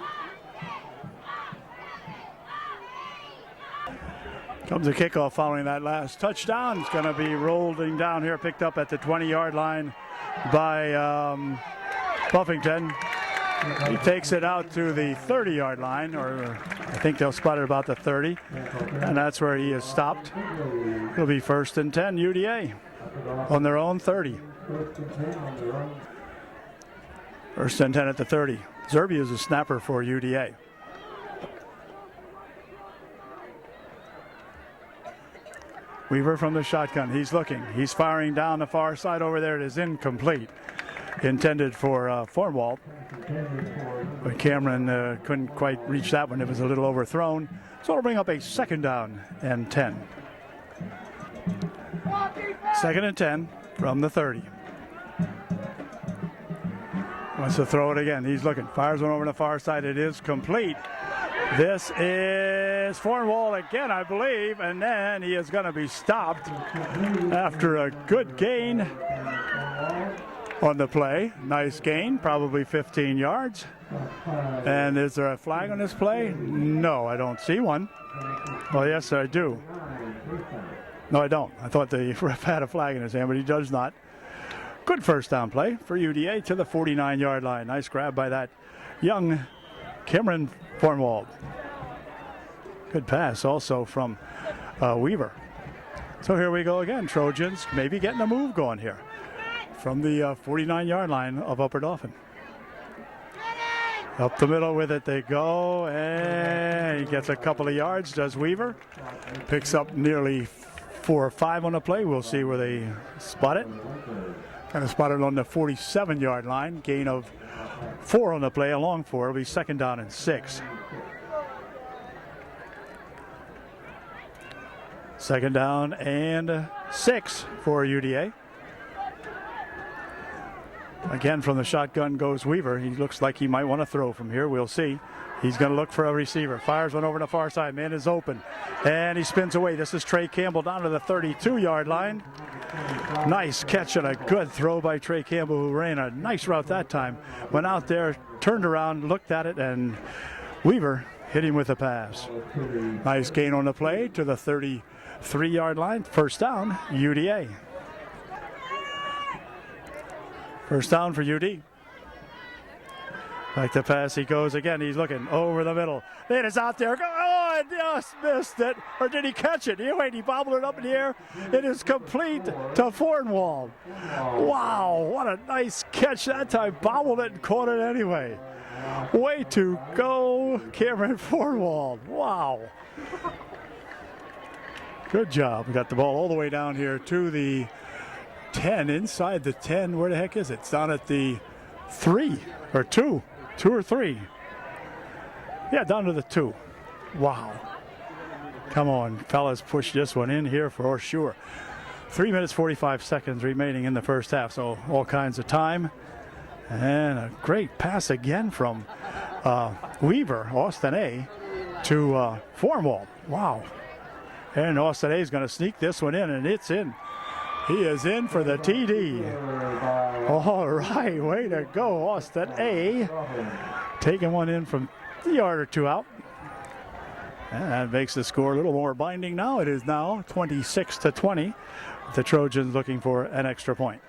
Comes a kickoff following that last touchdown. It's going to be rolling down here, picked up at the 20-yard line by Buffington. He takes it out to the 30-yard line, or I think they'll spot it about the 30, and that's where he is stopped. It'll be 1st and 10, UDA on their own 30. 1st and 10 at the 30. Zerby is a snapper for UDA. Weaver from the shotgun. He's looking. He's firing down the far side over there. It is incomplete. Intended for Fornwald. But Cameron couldn't quite reach that one. It was a little overthrown. So it'll bring up a 2nd down and 10. 2nd and 10 from the 30. Wants to throw it again. He's looking. Fires one over the far side. It is complete. This is Fornwald again, I believe, and then he is going to be stopped after a good gain on the play. Nice gain, probably 15 yards. And is there a flag on this play? No, I don't see one. Oh, yes, I do. No, I don't. I thought the ref had a flag in his hand, but he does not. Good 1st down play for UDA to the 49-yard line. Nice grab by that young Cameron Fornwald. Good pass also from Weaver. So here we go again. Trojans maybe getting a move going here from the 49-yard line of Upper Dauphin. Up the middle with it they go, and he gets a couple of yards, does Weaver. Picks up nearly 4 or 5 on the play. We'll see where they spot it. Kind of spotted on the 47-yard line. Gain of 4 on the play, a long 4. It'll be 2nd down and 6. 2nd down and 6 for UDA. Again, from the shotgun goes Weaver. He looks like he might want to throw from here. We'll see. He's going to look for a receiver. Fires one over the far side. Man is open. And he spins away. This is Trey Campbell down to the 32-yard line. Nice catch and a good throw by Trey Campbell, who ran a nice route that time. Went out there, turned around, looked at it, and Weaver hit him with a pass. Nice gain on the play to the 33-yard line. 1st down, UDA. 1st down for UD. Like the pass, he goes again. He's looking over the middle. It is out there. Oh, and just missed it. Or did he catch it? Wait, he bobbled it up in the air. It is complete to Fornwald. Wow, what a nice catch that time. Bobbled it and caught it anyway. Way to go, Cameron Fornwald. Wow. Good job. We got the ball all the way down here to the 10, inside the 10. Where the heck is it? It's down at the 3 or 2. 2 or 3. Yeah, down to the 2. Wow. Come on, fellas, push this one in here for sure. 3 minutes, 45 seconds remaining in the 1st half, so all kinds of time. And a great pass again from Weaver, Austin A, to Fornwald. Wow. And Austin A is going to sneak this one in, and it's in. He is in for the TD. All right, way to go, Austin A. Taking one in from a yard or 2 out. And that makes the score a little more binding now. It is now 26-20. The Trojans looking for an extra point.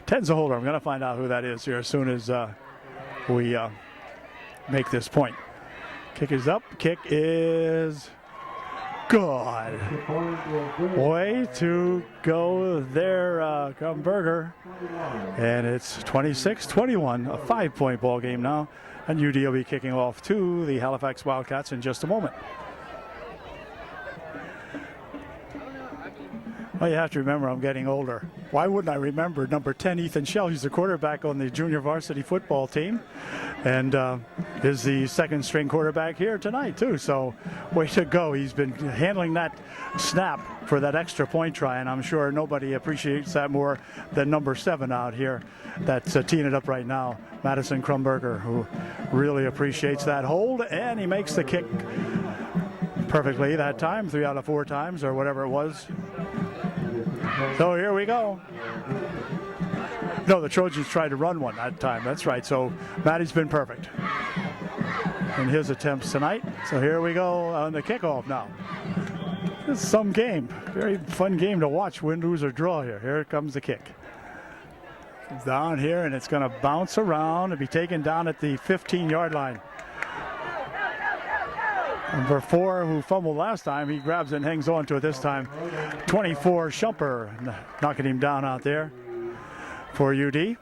Ted's a holder. I'm going to find out who that is here as soon as we make this point. Kick is up. Kick is good. Way to go there, Krumberger. And it's 26-21, a 5-point ball game now. And UD will be kicking off to the Halifax Wildcats in just a moment. Well, you have to remember I'm getting older. Why wouldn't I remember number 10, Ethan Shell? He's the quarterback on the junior varsity football team and is the second string quarterback here tonight, too. So way to go. He's been handling that snap for that extra point try, and I'm sure nobody appreciates that more than number 7 out here that's teeing it up right now, Madison Krumberger, who really appreciates that hold, and he makes the kick perfectly that time, 3 out of 4 times or whatever it was. So here we go. No, the Trojans tried to run one that time. That's right. So Maddie's been perfect. in his attempts tonight. So here we go on the kickoff now. This is some game. Very fun game to watch, win, lose, or draw here. Here comes the kick. It's down here, and it's going to bounce around and be taken down at the 15-yard line. Number 4, who fumbled last time, he grabs it and hangs on to it this time. 24, Shumper, knocking him down out there for UD.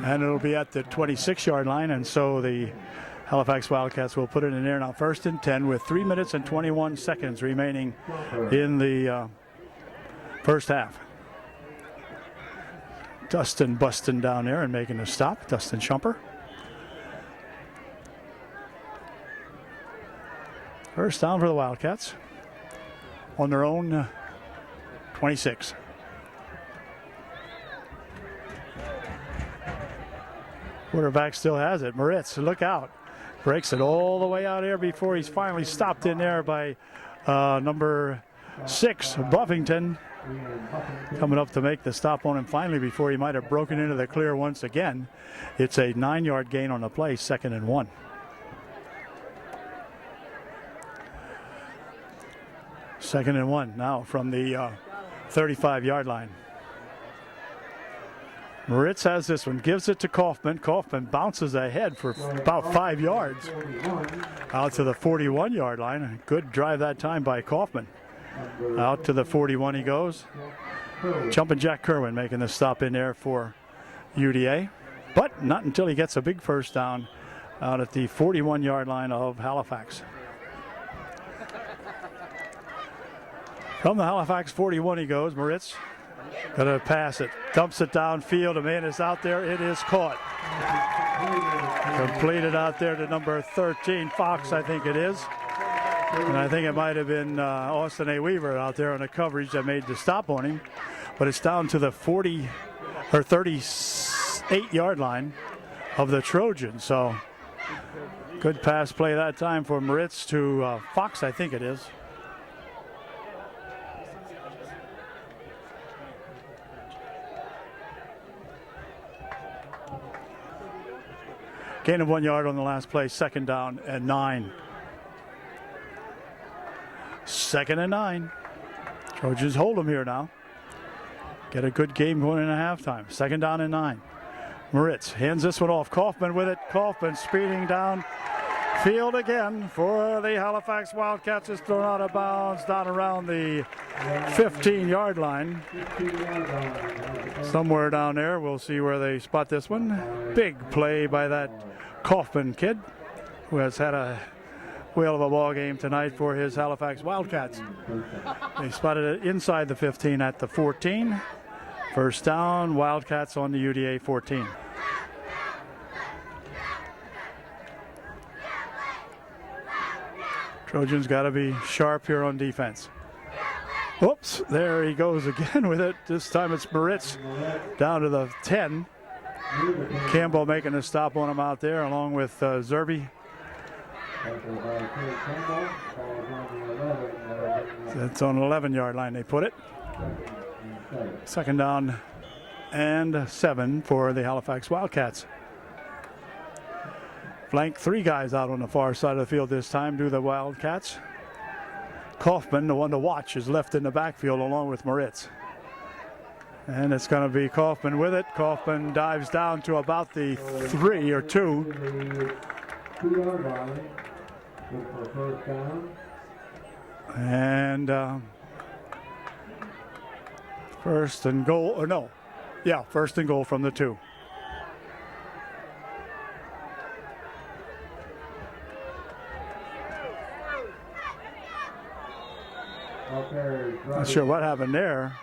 And it'll be at the 26-yard line, and so the Halifax Wildcats will put it in there now. 1st and 10 with 3 minutes and 21 seconds remaining in the first half. Dustin busting down there and making a stop. Dustin Shumper. First down for the Wildcats on their own 26. Quarterback still has it. Moritz, look out. Breaks it all the way out here before he's finally stopped in there by number 6, Buffington. Coming up to make the stop on him finally before he might have broken into the clear once again. It's a 9-yard gain on the play, 2nd and 1. Second and 1 now from the 35-yard line. Moritz has this one, gives it to Kaufman. Kaufman bounces ahead for about 5 yards out to the 41-yard line. Good drive that time by Kaufman. Out to the 41 he goes. Jumping Jack Kerwin making the stop in there for UDA, but not until he gets a big first down out at the 41-yard line of Halifax. From the Halifax 41 he goes. Moritz gonna pass it, dumps it downfield. A man is out there. It is caught. Completed out there to number 13, Fox, I think it is. And I think it might have been Austin A. Weaver out there on the coverage that made the stop on him. But it's down to the 40 or 38-yard line of the Trojans. So good pass play that time for Moritz to Fox, I think it is. Gain of 1 yard on the last play, 2nd down and 9. 2nd and 9. Trojans hold them here now. Get a good game going in a halftime. 2nd down and 9. Moritz hands this one off. Kaufman with it. Kaufman speeding down field again for the Halifax Wildcats. Is thrown out of bounds down around the 15-yard line. Somewhere down there. We'll see where they spot this one. Big play by that Kaufman kid, who has had a whale of a ball game tonight for his Halifax Wildcats. They spotted it inside the 15 at the 14. First down, Wildcats on the UDA 14. Trojans got to be sharp here on defense. Oops, there he goes again with it. This time it's Moritz down to the 10. Campbell making a stop on him out there along with Zerby. It's on the 11-yard line they put it. 2nd down and 7 for the Halifax Wildcats. Flank 3 guys out on the far side of the field this time do the Wildcats. Kaufman, the one to watch, is left in the backfield along with Moritz. And it's going to be Kaufman with it. Kaufman dives down to about the 3 or 2. And first and goal, or no. Yeah, 1st and goal from the 2. Not sure what happened there.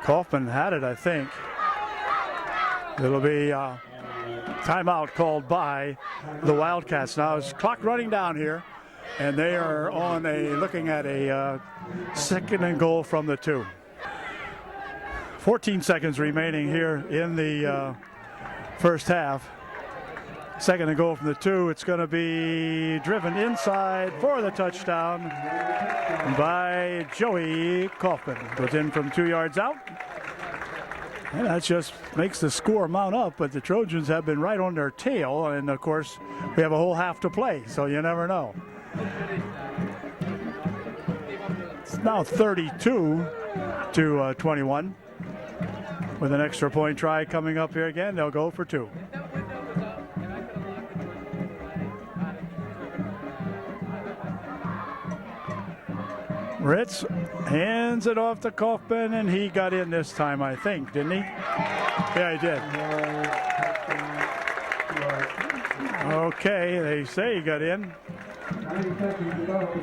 Kaufman had it, I think. It'll be timeout called by the Wildcats. Now it's clock running down here, and they are on looking at a 2nd and goal from the 2. 14 seconds remaining here in the first half. 2nd and goal from the 2. It's going to be driven inside for the touchdown by Joey Kaufman. Goes in from 2 yards out. And that just makes the score mount up, but the Trojans have been right on their tail, and of course we have a whole half to play, so you never know. It's now 32 to 21. With an extra point try coming up here again, they'll go for 2. Ritz hands it off to Kaufman, and he got in this time, I think, didn't he? Yeah, he did. Okay, they say he got in.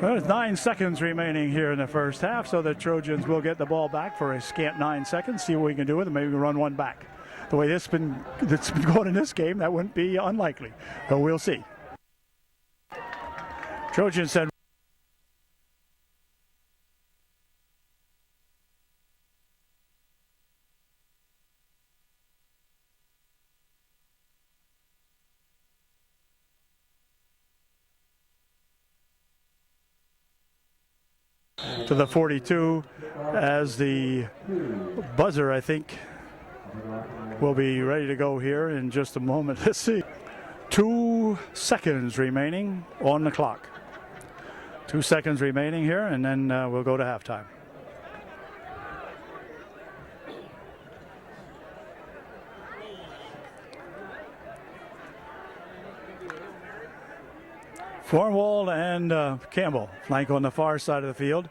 There's 9 seconds remaining here in the first half, so the Trojans will get the ball back for a scant 9 seconds, see what we can do with it, maybe run one back. The way it's been going in this game, that wouldn't be unlikely, but we'll see. Trojans said to the 42 as the buzzer, I think, will be ready to go here in just a moment. Let's see. 2 seconds remaining on the clock. 2 seconds remaining here, and then we'll go to halftime. Fornwald and Campbell flank on the far side of the field.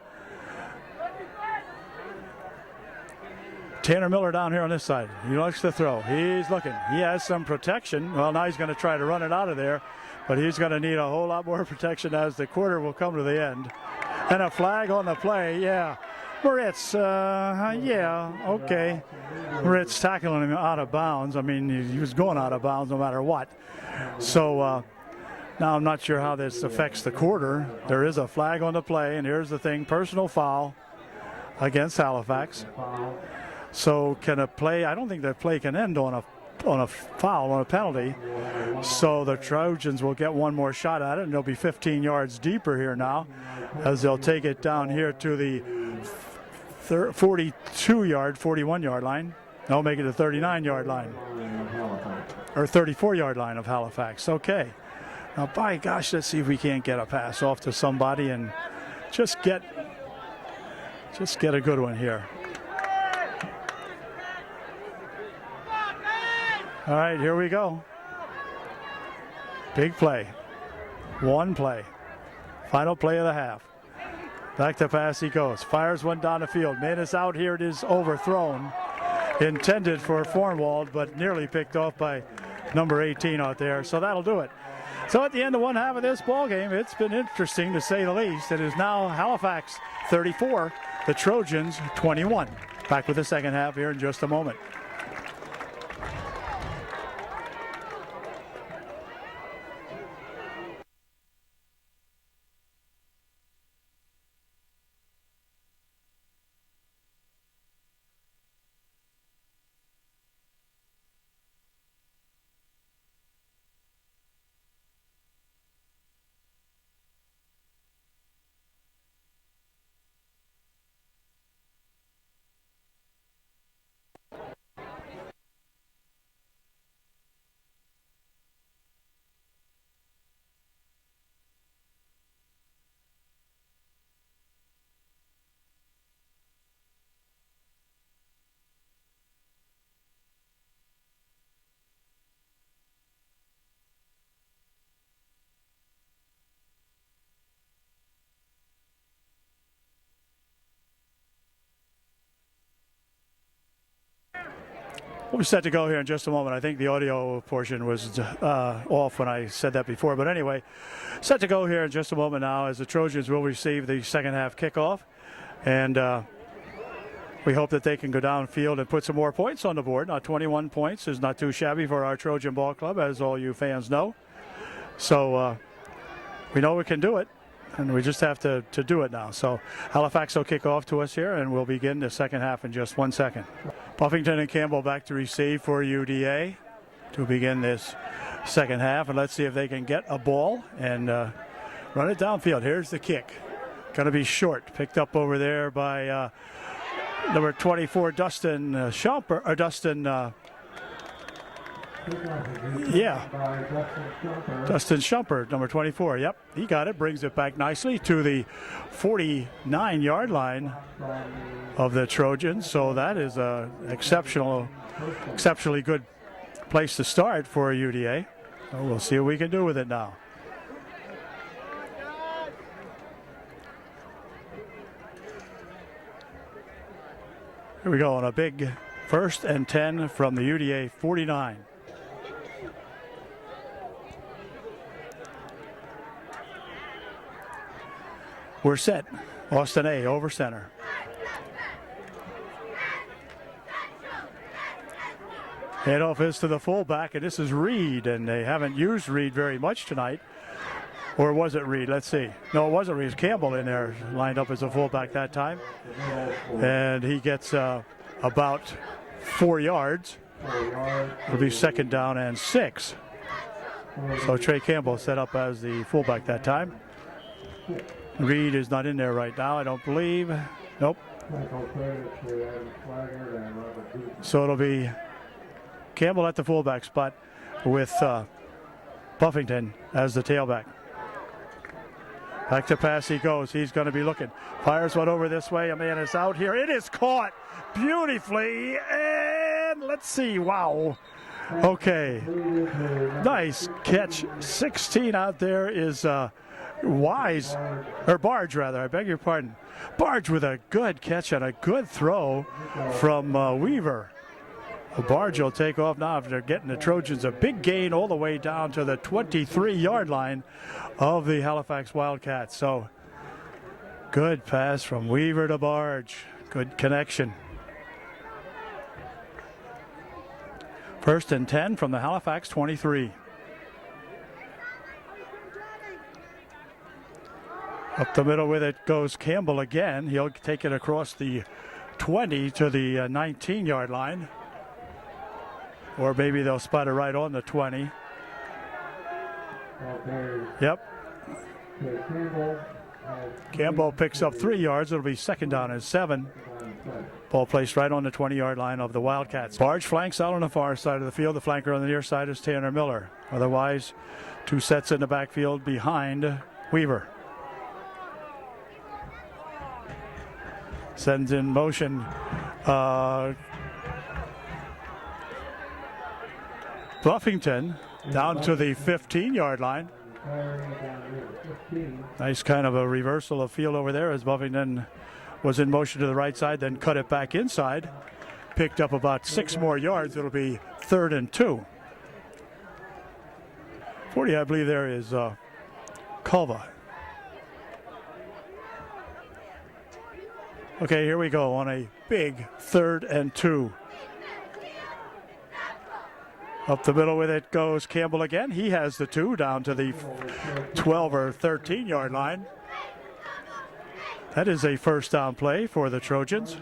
Tanner Miller down here on this side. He likes to throw. He's looking. He has some protection. Well, now he's going to try to run it out of there, but he's going to need a whole lot more protection as the quarter will come to the end. And a flag on the play. Yeah. Moritz. Yeah. Okay. Moritz tackling him out of bounds. I mean, he was going out of bounds no matter what. So now I'm not sure how this affects the quarter. There is a flag on the play, and here's the thing. Personal foul against Halifax. So can a play, I don't think that play can end on a foul, on a penalty. So the Trojans will get one more shot at it, and they'll be 15 yards deeper here now as they'll take it down here to the 41-yard line. They'll make it the 39-yard line. Or 34-yard line of Halifax. Okay. Now, by gosh, let's see if we can't get a pass off to somebody and just get a good one here. All right, here we go. Big play. One play. Final play of the half. Back to pass he goes. Fires one down the field. Man is out here. It is overthrown. Intended for Fornwald, but nearly picked off by number 18 out there. So that'll do it. So at the end of one half of this ball game, it's been interesting to say the least. It is now Halifax 34, the Trojans 21. Back with the second half here in just a moment. We'll be set to go here in just a moment. I think the audio portion was off when I said that before. But anyway, set to go here in just a moment now as the Trojans will receive the second half kickoff. And we hope that they can go downfield and put some more points on the board. Now, 21 points is not too shabby for our Trojan Ball Club, as all you fans know. So we know we can do it, and we just have to do it now. So Halifax will kick off to us here, and we'll begin the second half in just 1 second. Buffington and Campbell back to receive for UDA to begin this second half. And let's see if they can get a ball and run it downfield. Here's the kick. Going to be short. Picked up over there by Number 24, Dustin Schumper, or Dustin, Dustin Schumper, number 24. Yep, he got it. Brings it back nicely to the 49-yard line of the Trojans. So that is a exceptionally good place to start for UDA. So we'll see what we can do with it now. Here we go on a big 1st and 10 from the UDA 49. We're set. Austin A over center. Handoff is to the fullback, and this is Reed, and they haven't used Reed very much tonight. Or was it Reed? Let's see. No, it wasn't Reed. It was Campbell in there, lined up as a fullback that time. And he gets about 4 yards. It'll be 2nd down and 6. So Trey Campbell set up as the fullback that time. Reed is not in there right now, I don't believe. Nope. So it'll be Campbell at the fullback spot with Buffington as the tailback. Back to pass he goes. He's going to be looking. Fires one over this way. A man is out here. It is caught beautifully. And let's see. Wow. Okay. Nice catch. 16 out there is Wise, or Barge rather, I beg your pardon. Barge with a good catch and a good throw from Weaver. Barge will take off now after getting the Trojans a big gain all the way down to the 23-yard line of the Halifax Wildcats. So good pass from Weaver to Barge. Good connection. 1st and 10 from the Halifax 23. Up the middle with it goes Campbell again. He'll take it across the 20 to the 19-yard line. Or maybe they'll spot it right on the 20. Yep. Campbell picks up 3 yards. It'll be 2nd down and 7. Ball placed right on the 20-yard line of the Wildcats. Barge flanks out on the far side of the field. The flanker on the near side is Tanner Miller. Otherwise, 2 sets in the backfield behind Weaver. Sends in motion Buffington down to the 15-yard line. Nice kind of a reversal of field over there as Buffington was in motion to the right side, then cut it back inside. Picked up about 6 more yards. It'll be 3rd and 2. 40, I believe there is Culva. Okay, here we go on a big 3rd and 2. Up the middle with it goes Campbell again. He has the 2 down to the 12 or 13-yard line. That is a 1st down play for the Trojans.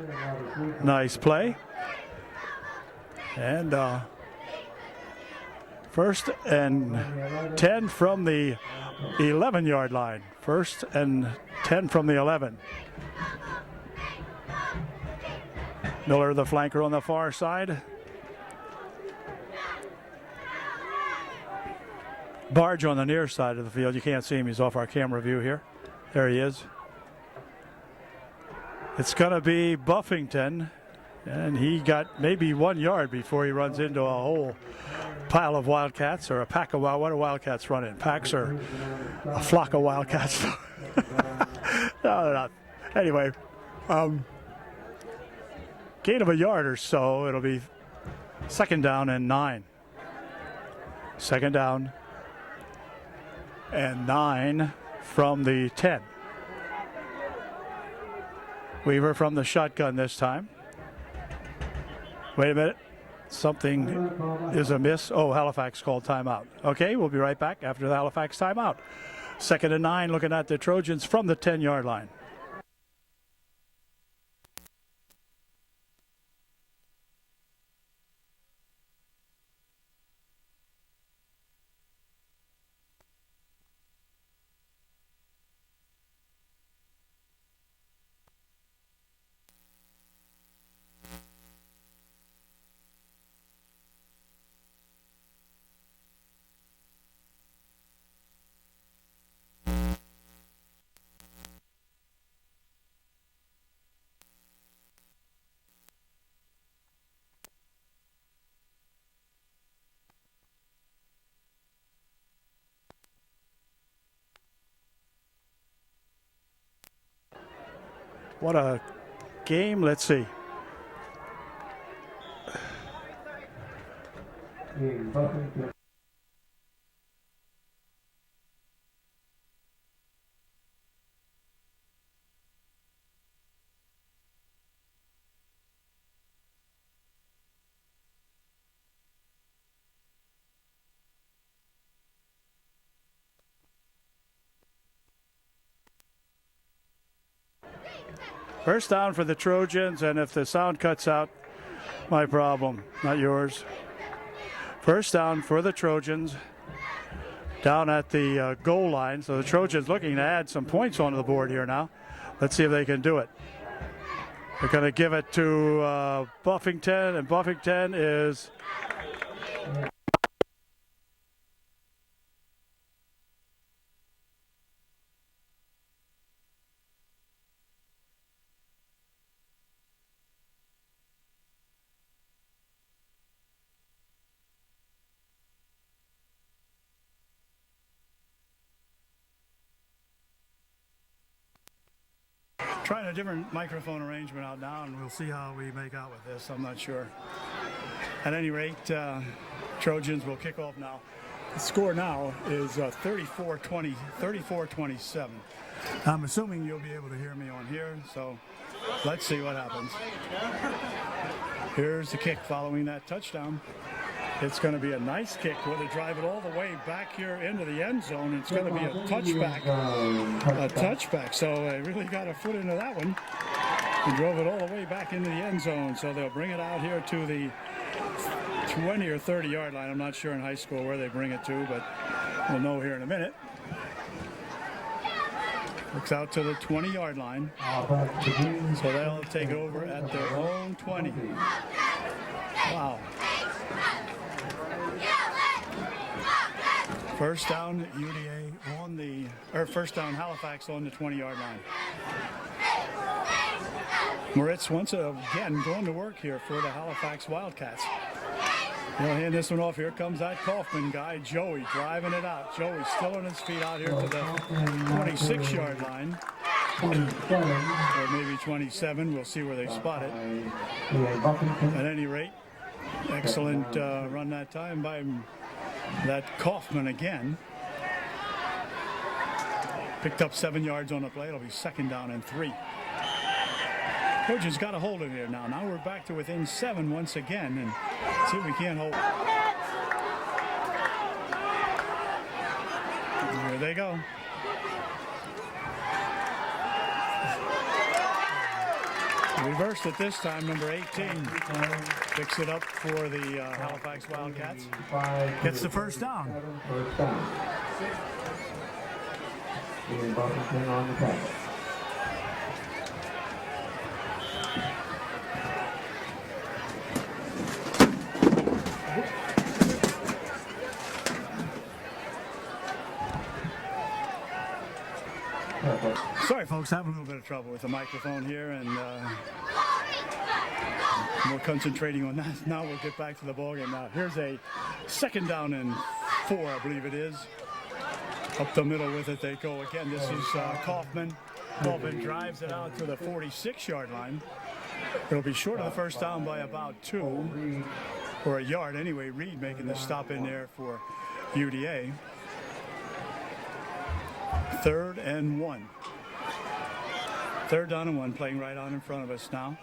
Nice play. And 1st and 10 from the 11-yard line. 1st and 10 from the 11. Miller, the flanker on the far side. Barge on the near side of the field. You can't see him. He's off our camera view here. There he is. It's going to be Buffington. And he got maybe 1 yard before he runs into a whole pile of Wildcats, or a pack of what do Wildcats run in? Packs or a flock of Wildcats? No, they're not. Anyway, gain of a yard or so. It'll be 2nd down and 9. 2nd down and 9 from the 10. Weaver from the shotgun this time. Wait a minute. Something is amiss. Oh, Halifax called timeout. Okay, we'll be right back after the Halifax timeout. 2nd and 9, looking at the Trojans from the 10-yard line. What a game. Let's see. In Buffington. First down for the Trojans, and if the sound cuts out, my problem, not yours. First down for the Trojans down at the goal line. So the Trojans looking to add some points onto the board here now. Let's see if they can do it. They're going to give it to Buffington, and Buffington is... trying a different microphone arrangement out now, and we'll see how we make out with this. I'm not sure. At any rate, Trojans will kick off now. The score now is 34-20, 34-27. I'm assuming you'll be able to hear me on here, so let's see what happens. Here's the kick following that touchdown. It's going to be a nice kick. We're going to drive it all the way back here into the end zone. It's going to be a touchback. A touchback. So they really got a foot into that one. And drove it all the way back into the end zone. So they'll bring it out here to the 20 or 30 yard line. I'm not sure in high school where they bring it to, but we'll know here in a minute. Looks out to the 20 yard line. So they'll take over at their own 20. Wow. First down UDA on the, or first down Halifax on the 20 yard line. Moritz once again going to work here for the Halifax Wildcats. He'll hand this one off. Here comes that Kaufman guy, Joey, driving it out. Joey's still on his feet out here to the 26 yard line. Or maybe 27. We'll see where they spot it. At any rate, excellent run that time by that Kaufman again. Picked up 7 yards on the play. It'll be second down and 3. Trojans got a hold of here now. Now we're back to within 7 once again, and see if we can't hold. Here they go. Reversed it this time, number 18. Picks it up for the Halifax Wildcats. Gets the first down. Sorry, folks, having a little bit of trouble with the microphone here, and more concentrating on that. Now we'll get back to the ballgame. Now here's a second down and 4, I believe it is. Up the middle with it they go again. This is Kaufman. Kaufman drives it out to the 46 yard line. It'll be short of the first down by about 2 or a yard. Anyway, Reed making the stop in there for UDA. 3rd and 1. 3rd down and 1, playing right on in front of us now.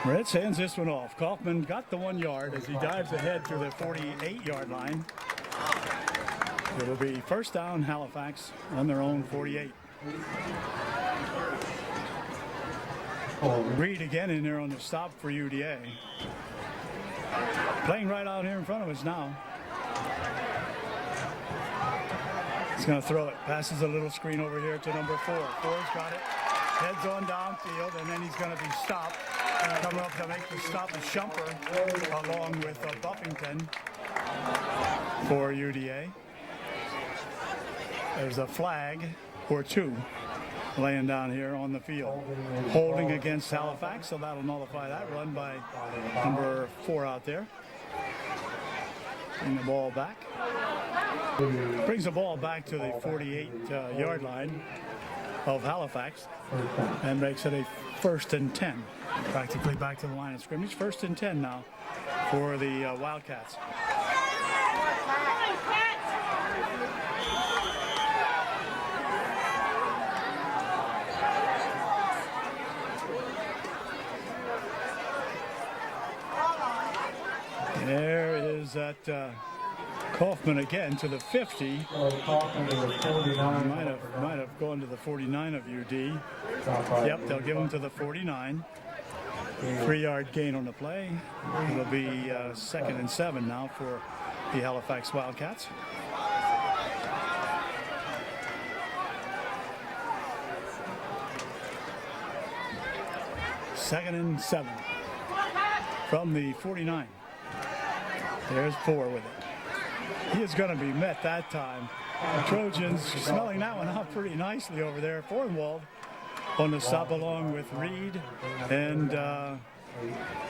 Moritz hands this one off. Kaufman got the 1 yard as he dives ahead to the 48 yard line. It will be first down Halifax on their own 48. Reed again in there on the stop for UDA. Playing right out here in front of us now. He's going to throw it. Passes a little screen over here to number 4. 4's got it. Heads on downfield, and then he's going to be stopped. Coming up to make the stop is Shumper along with Buffington for UDA. There's a flag or 2 laying down here on the field. Holding against Halifax, so that'll nullify that run by number 4 out there. Bring the ball back. Brings the ball back to the 48-yard line of Halifax and makes it a 1st and 10. Practically back to the line of scrimmage. 1st and 10 now for the Wildcats. There is that Kaufman again to the 50. Might have gone to the 49 of UD. Yep, they'll give him to the 49. 3-yard gain on the play. It'll be 2nd and 7 now for the Halifax Wildcats. Second and 7 from the 49. There's 4 with it. He is going to be met that time. The Trojans smelling that one out pretty nicely over there. Fornwald on the stop along with Reed and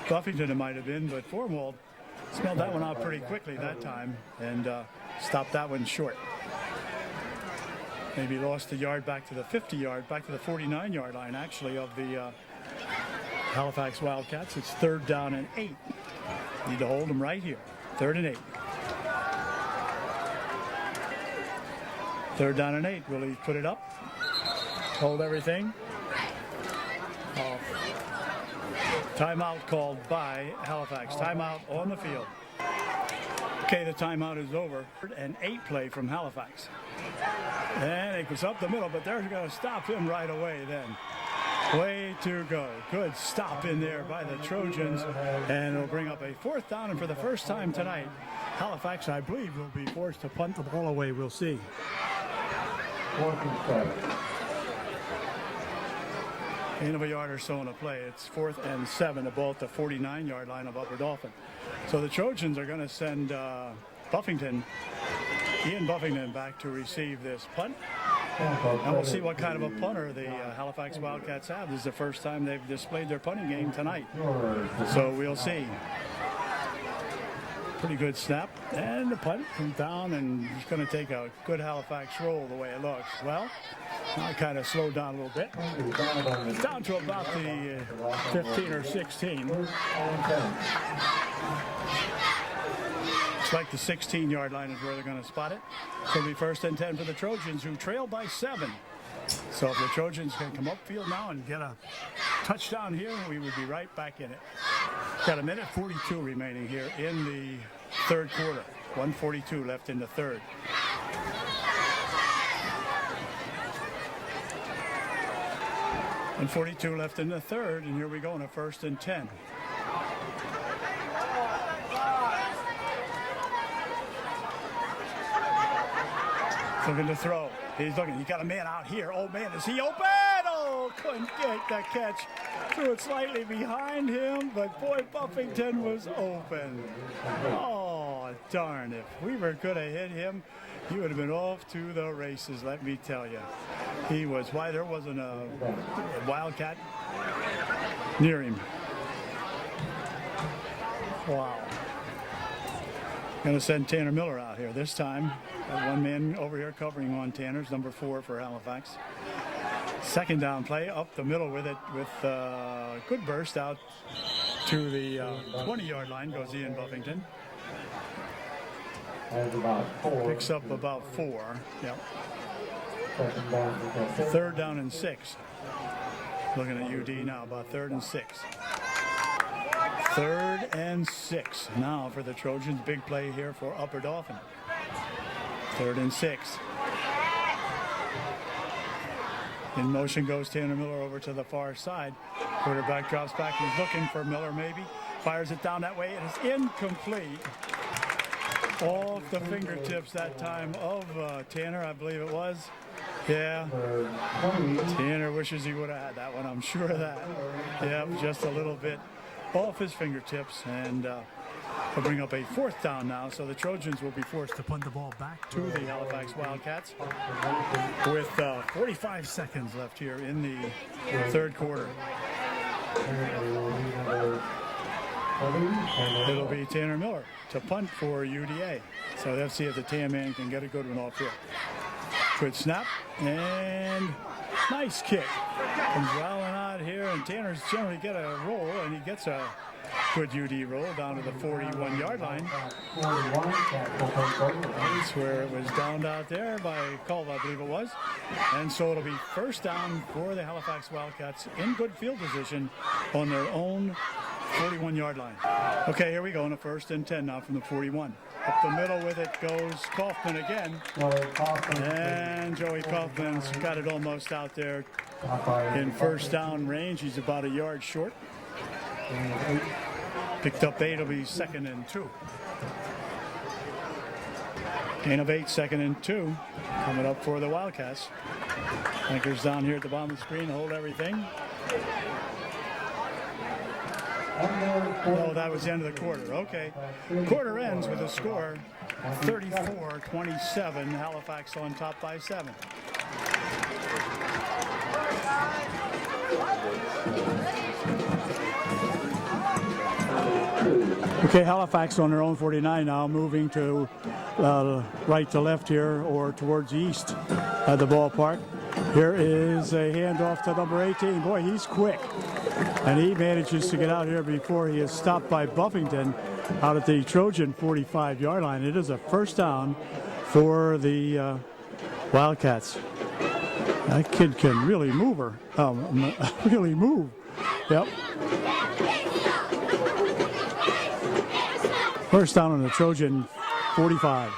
Buffington it might have been, but Fornwald smelled that one out pretty quickly that time and stopped that one short. Maybe lost a yard back to the 50-yard, back to the 49-yard line actually of the Halifax Wildcats. It's 3rd down and 8. Need to hold them right here. 3rd and 8. 3rd down and 8. Will he put it up? Hold everything. Timeout called by Halifax. Timeout on the field. Okay, the timeout is over. 3rd and 8 play from Halifax. And it goes up the middle, but they're going to stop him right away then. Way to go. Good stop in there by the Trojans. And it'll bring up a 4th down. And for the first time tonight, Halifax, I believe, will be forced to punt the ball away. We'll see. 4th and 7. End of a yard or so on a play. It's 4th and 7 about the 49-yard line of Upper Dauphin. So the Trojans are going to send Ian Buffington back to receive this punt. And we'll see what kind of a punter the Halifax Wildcats have. This is the first time they've displayed their punting game tonight. So we'll see. Pretty good snap. And the punt comes down, and he's going to take a good Halifax roll the way it looks. Well, I kind of slowed down a little bit. It's down to about the 15 or 16. Looks like the 16-yard line is where they're going to spot it. So it'll be 1st and 10 for the Trojans, who trail by 7. So if the Trojans can come upfield now and get a touchdown here, we would be right back in it. Got a minute 42 remaining here in the 3rd quarter. 1:42 left in the 3rd. And 42 left in the 3rd, and here we go on a 1st and 10. Looking to throw. He's looking. He got a man out here. Oh, man, is he open? Oh, couldn't get that catch. Threw it slightly behind him, but boy, Buffington was open. Oh, darn. If Weaver could have hit him, he would have been off to the races, let me tell you. He was. Why there wasn't a Wildcat near him. Wow. Going to send Tanner Miller out here this time. One man over here covering on Tanner's, number 4 for Halifax. 2nd down play, up the middle with it, with good burst out to the 20-yard line goes Ian Buffington. Picks up about 4. Yep. 3rd down and 6. Looking at UD now, about 3rd and 6. 3rd and 6 now for the Trojans. Big play here for Upper Dauphin. 3rd and 6. In motion goes Tanner Miller over to the far side. Quarterback drops back. He's looking for Miller maybe. Fires it down that way. It is incomplete. Off the fingertips that time of Tanner, I believe it was. Yeah. Tanner wishes he would have had that one. I'm sure of that. Yeah, just a little bit off his fingertips, and will bring up a 4th down now. So the Trojans will be forced to punt the ball back to the Halifax Wildcats with 45 seconds left here in the 3rd quarter. It'll be Tanner Miller to punt for UDA. So let's see if the Tan man can get a good one off here. Good snap and nice kick. Comes rolling out here, and Tanner's generally get a roll, and he gets a good UD roll down to the 41-yard line. That's where it was downed out there by Culva, I believe it was. And so it'll be first down for the Halifax Wildcats in good field position on their own 41-yard line. Okay, here we go in a 1st and 10 now from the 41. Up the middle with it goes Kaufman again. And Joey Kaufman's got it almost out there in first down range. He's about a yard short. Picked up 8, it'll be 2nd and 2. Gain of 8, 2nd and 2. Coming up for the Wildcats. Anchors down here at the bottom of the screen to hold everything. Oh, that was the end of the quarter. Okay. Quarter ends with a score 34-27. Halifax on top by 7. Okay, Halifax on their own 49 now, moving to right to left here or towards the east at the ballpark. Here is a handoff to number 18. Boy, he's quick. And he manages to get out here before he is stopped by Buffington out at the Trojan 45-yard line. It is a first down for the Wildcats. That kid can really move her. Really move. Yep. First down on the Trojan 45.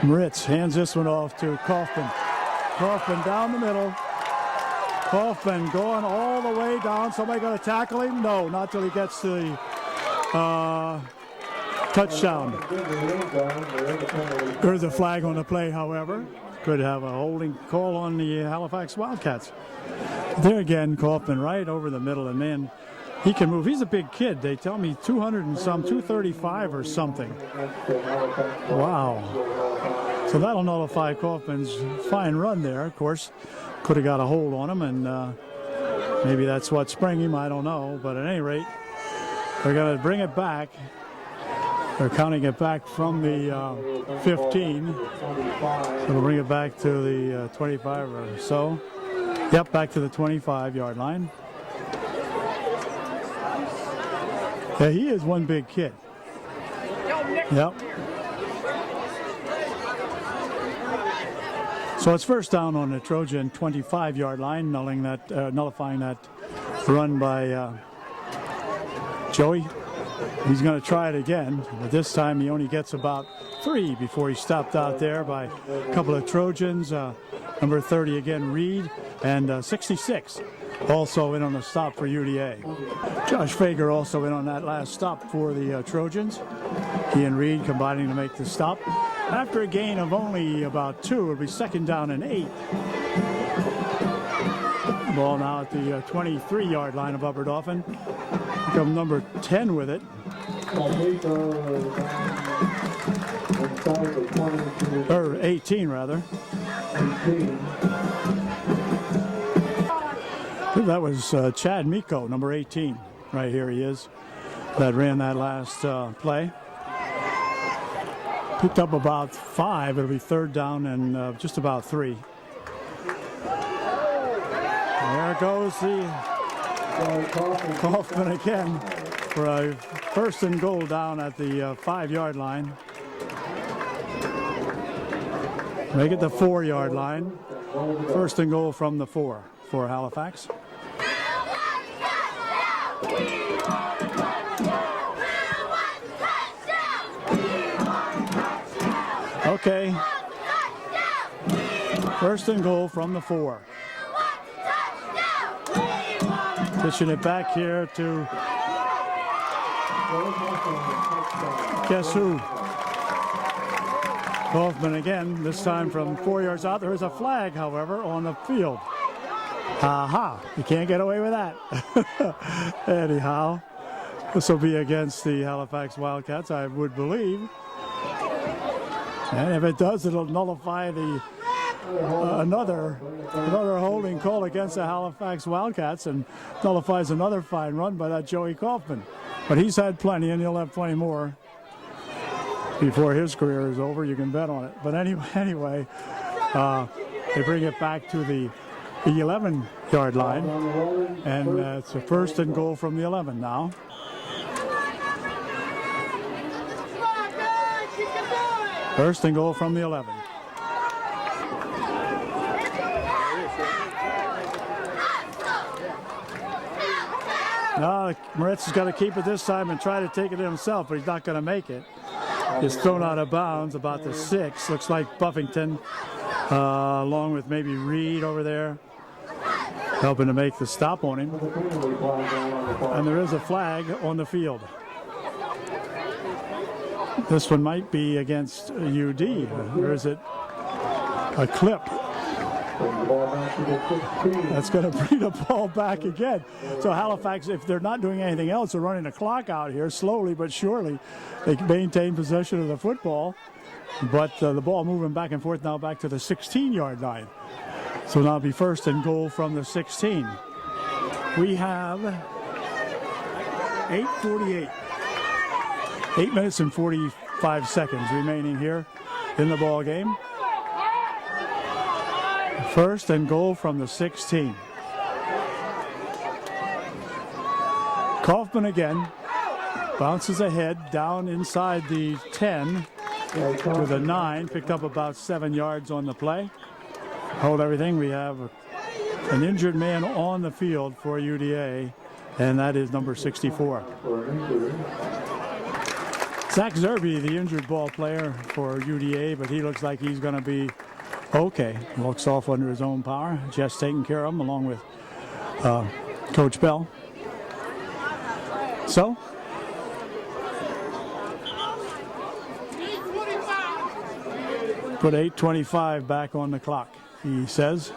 Moritz hands this one off to Kaufman. Kaufman down the middle. Kaufman going all the way down. Somebody going to tackle him? No, not till he gets to the touchdown. There's a flag on the play, however. Could have a holding call on the Halifax Wildcats. There again, Kaufman right over the middle, and man, he can move. He's a big kid. They tell me 200 and some, 235 or something. Wow. So that'll nullify Kaufman's fine run there. Of course, could have got a hold on him, and maybe that's what sprang him. I don't know. But at any rate, they're going to bring it back. They're counting it back from the 15. So they'll bring it back to the 25 or so. Yep, back to the 25-yard line. Yeah, he is one big kid. Yep. So it's first down on the Trojan 25-yard line, nullifying that run by Joey. He's going to try it again, but this time he only gets about 3 before he stopped out there by a couple of Trojans. Number 30 again, Reed, and 66 also in on the stop for UDA. Josh Fager also in on that last stop for the Trojans. He and Reed combining to make the stop. After a gain of only about 2, it'll be 2nd down and 8. Ball now at the 23-yard line of Upper Dauphin. Come number 10 with it. Or 18 rather. I think that was Chad Miko, number 18. Right here he is. That ran that last play. Picked up about 5. It'll be 3rd down and just about 3. There goes the Kaufman again for a 1st and goal down at the 5-yard line. Make it the 4-yard line. 1st and goal from the 4 for Halifax. Okay. 1st and goal from the 4. Pitching it back here to guess who? Kaufman again, this time from 4 yards out. There is a flag, however, on the field. Aha, you can't get away with that. Anyhow, this will be against the Halifax Wildcats, I would believe. And if it does, it'll nullify the another holding call against the Halifax Wildcats and nullifies another fine run by that Joey Kaufman. But he's had plenty, and he'll have plenty more before his career is over. You can bet on it. But anyway, they bring it back to the 11-yard line, and it's a first and goal from the 11 now. First and goal from the 11. Now Moritz has got to keep it this time and try to take it himself, but he's not going to make it. It's thrown out of bounds about the 6. Looks like Buffington, along with maybe Reed over there, helping to make the stop on him. And there is a flag on the field. This one might be against UD, or is it a clip? That's going to bring the ball back again. So Halifax, if they're not doing anything else, they're running the clock out here slowly but surely. They maintain possession of the football, but the ball moving back and forth now back to the 16-yard line. So now it'll be first and goal from the 16. We have 8:48. 8 minutes and 45 seconds remaining here in the ball game. First and goal from the 16. Kaufman again bounces ahead down inside the 10 to the 9. Picked up about 7 yards on the play. Hold everything. We have an injured man on the field for UDA, and that is number 64. Zach Zerby, the injured ball player for UDA, but he looks like he's going to be okay. Walks off under his own power. Jeff's taking care of him along with Coach Bell. So, put 8:25 back on the clock, he says.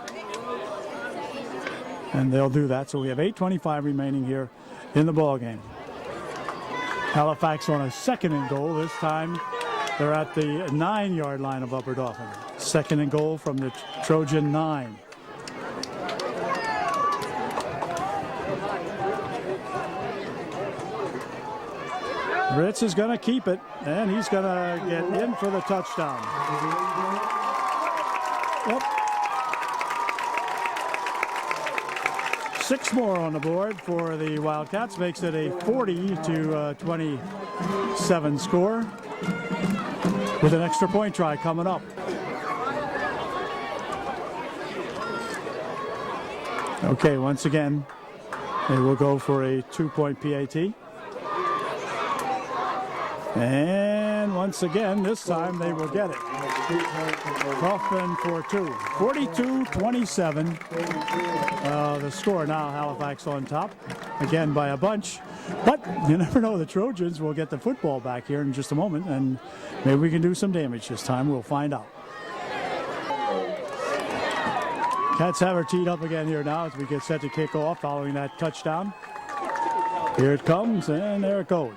And they'll do that. So we have 8:25 remaining here in the ball game. Halifax on a second and goal. This time they're at the 9-yard line of Upper Dauphin. Second and goal from the Trojan 9. Ritz is going to keep it, and he's going to get in for the touchdown. Yep. 6 more on the board for the Wildcats, makes it a 40-27 score with an extra point try coming up. Okay, once again, they will go for a 2-point PAT. And once again, this time they will get it. Kaufman for 2. 42-27. The score now, Halifax on top. Again by a bunch. But you never know, the Trojans will get the football back here in just a moment, and maybe we can do some damage this time. We'll find out. Cats have her teed up again here now as we get set to kick off following that touchdown. Here it comes, and there it goes.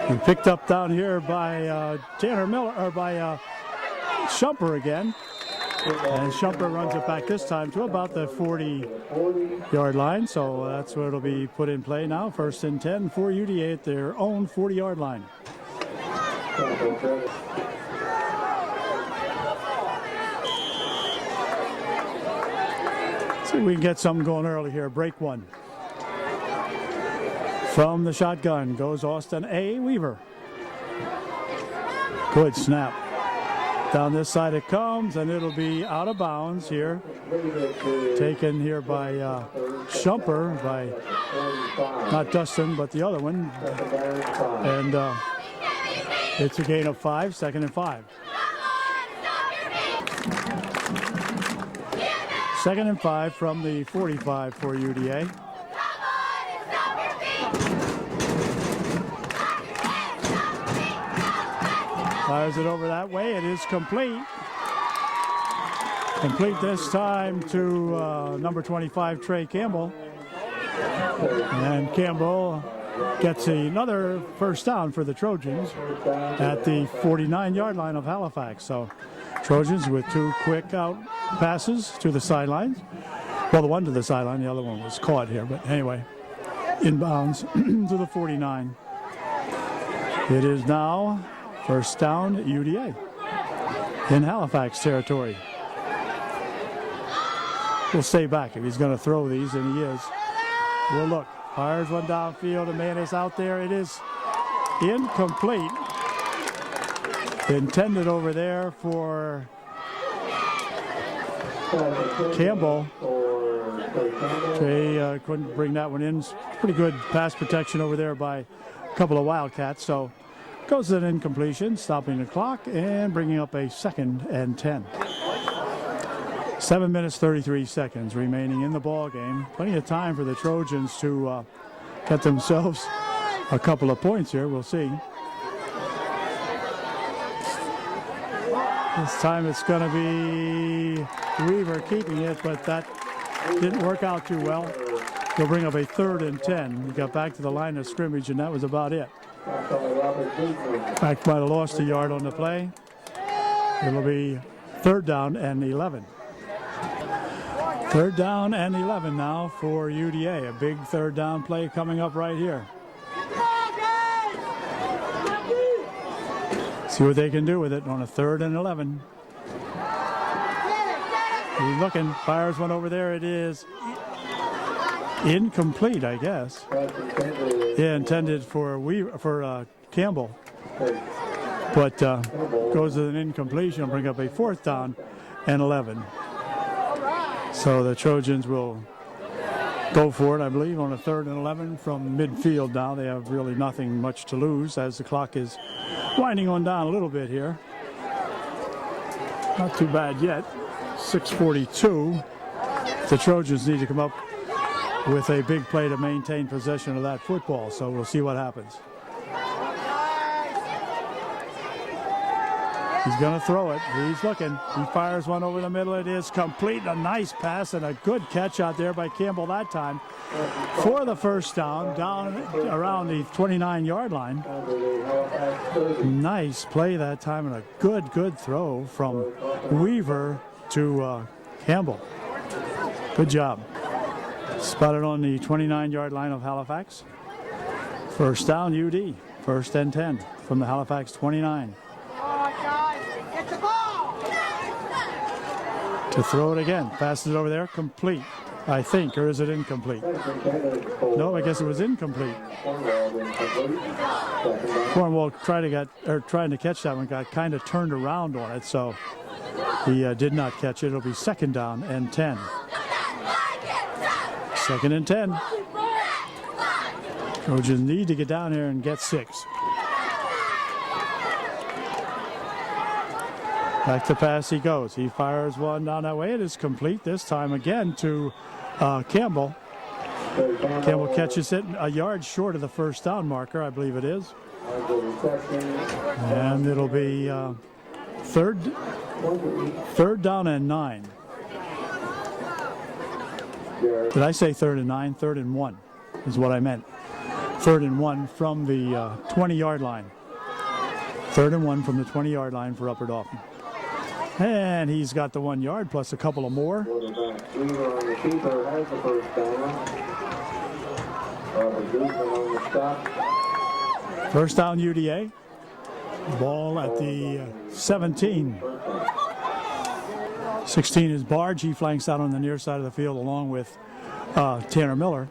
And picked up down here by Tanner Miller, or by Shumper again. And Shumper runs it back this time to about the 40-yard line. So that's where it'll be put in play now. First and 10 for UDA at their own 40-yard line. See if we can get something going early here. Break one. From the shotgun goes Austin A. Weaver. Good snap. Down this side it comes, and it'll be out of bounds here. Taken here by Shumper, by not Dustin, but the other one. And it's a gain of 5, second and 5. Second and 5 from the 45 for UDA. Fires it over that way. It is complete. Complete this time to number 25, Trey Campbell. And Campbell gets another first down for the Trojans at the 49-yard line of Halifax. So Trojans with two quick out passes to the sidelines. Well, the one to the sideline, the other one was caught here, but anyway, inbounds to the 49. It is now first down UDA in Halifax territory. We'll stay back if he's going to throw these, and he is. We'll look. Fires one downfield, a man is out there. It is incomplete. Intended over there for Campbell. Jay couldn't bring that one in. Pretty good pass protection over there by a couple of Wildcats. So goes to an incompletion, stopping the clock and bringing up a 2nd and 10. 7 minutes 33 seconds remaining in the ball game. Plenty of time for the Trojans to get themselves a couple of points here. We'll see. This time it's going to be Weaver keeping it, but that didn't work out too well. They'll bring up a 3rd and 10. He got back to the line of scrimmage, and that was about it. Back might have lost a yard on the play. It'll be 3rd down and 11. 3rd down and 11 now for UDA. A big 3rd down play coming up right here. See what they can do with it on a 3rd and 11. He's looking, fires one over there. It is incomplete, I guess. Yeah, intended for Campbell. But goes to an incompletion, bring up a 4th down and 11. So the Trojans will go for it, I believe, on a 3rd and 11 from midfield now. They have really nothing much to lose as the clock is winding on down a little bit here. Not too bad yet. 6:42. The Trojans need to come up with a big play to maintain possession of that football, so we'll see what happens. He's going to throw it. He's looking. He fires one over the middle. It is complete. A nice pass and a good catch out there by Campbell that time for the first down around the 29-yard line. Nice play that time and a good throw from Weaver to Campbell. Good job. Spotted on the 29-yard line of Halifax. First down UD. 1st and 10 from the Halifax 29. To throw it again. Passes it over there. Complete, I think. Or is it incomplete? No, I guess it was incomplete. Cornwall trying to catch that one, got kind of turned around on it, so he did not catch it. It'll be 2nd down and 10. 2nd and 10. Trojans need to get down here and get 6. Back to pass he goes. He fires one down that way. It is complete this time again to Campbell. Campbell catches it a yard short of the 1st down marker, I believe it is. And it'll be third down and 9. Did I say 3rd and 9? 3rd and 1 is what I meant. 3rd and 1 from the 20-yard line. 3rd and 1 from the 20-yard line for Upper Dauphin. And he's got the 1 yard plus a couple of more. First down UDA. Ball at the 17. 16 is Barge. He flanks out on the near side of the field along with Tanner Miller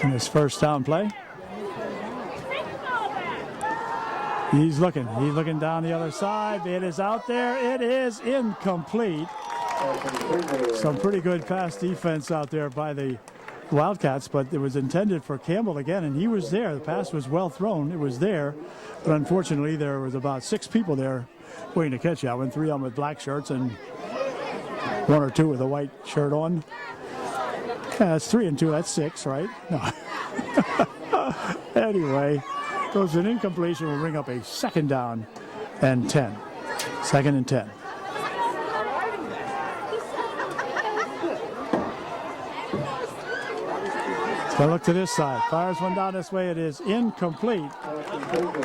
in his first down play. He's looking down the other side. It is out there. It is incomplete. Some pretty good pass defense out there by the Wildcats, but it was intended for Campbell again, and he was there. The pass was well thrown. It was there, but unfortunately there was about 6 people there waiting to catch that one. 3 of them with black shirts and 1 or 2 with a white shirt on. Yeah, that's 3 and 2. That's 6, right? No. Anyway, goes an incompletion. Will bring up a 2nd down and 10. 2nd and 10. So look to this side. Fires one down this way. It is incomplete.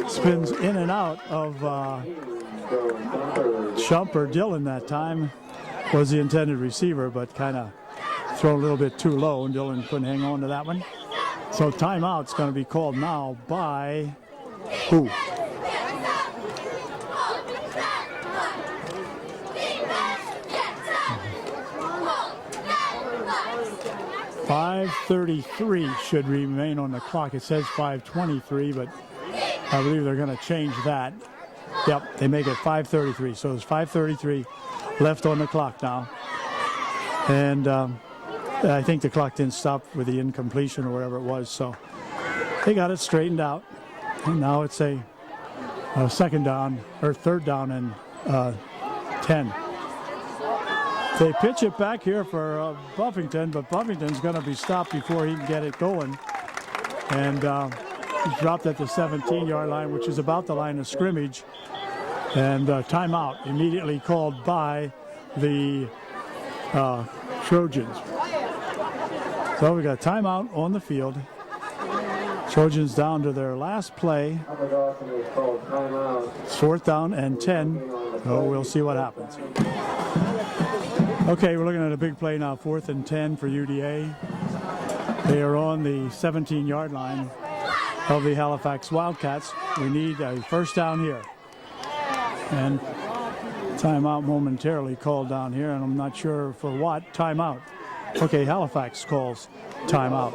Spins in and out of Shump or Dillon that time was the intended receiver, but kind of thrown a little bit too low, and Dillon couldn't hang on to that one. So timeout's going to be called now by who? 5:33 should remain on the clock. It says 5:23, but I believe they're going to change that. Yep, they make it 5:33. So there's 5:33 left on the clock now. And I think the clock didn't stop with the incompletion or whatever it was. So they got it straightened out. And now it's a second down, or third down and 10. They pitch it back here for Buffington, but Buffington's going to be stopped before he can get it going. And he's dropped at the 17-yard line, which is about the line of scrimmage. And timeout immediately called by the Trojans. So we got timeout on the field. Trojans down to their last play. It's 4th down and 10. So we'll see what happens. Okay, we're looking at a big play now, 4th and 10 for UDA. They are on the 17-yard line of the Halifax Wildcats. We need a first down here. And timeout momentarily called down here, and I'm not sure for what. Timeout. Okay, Halifax calls timeout.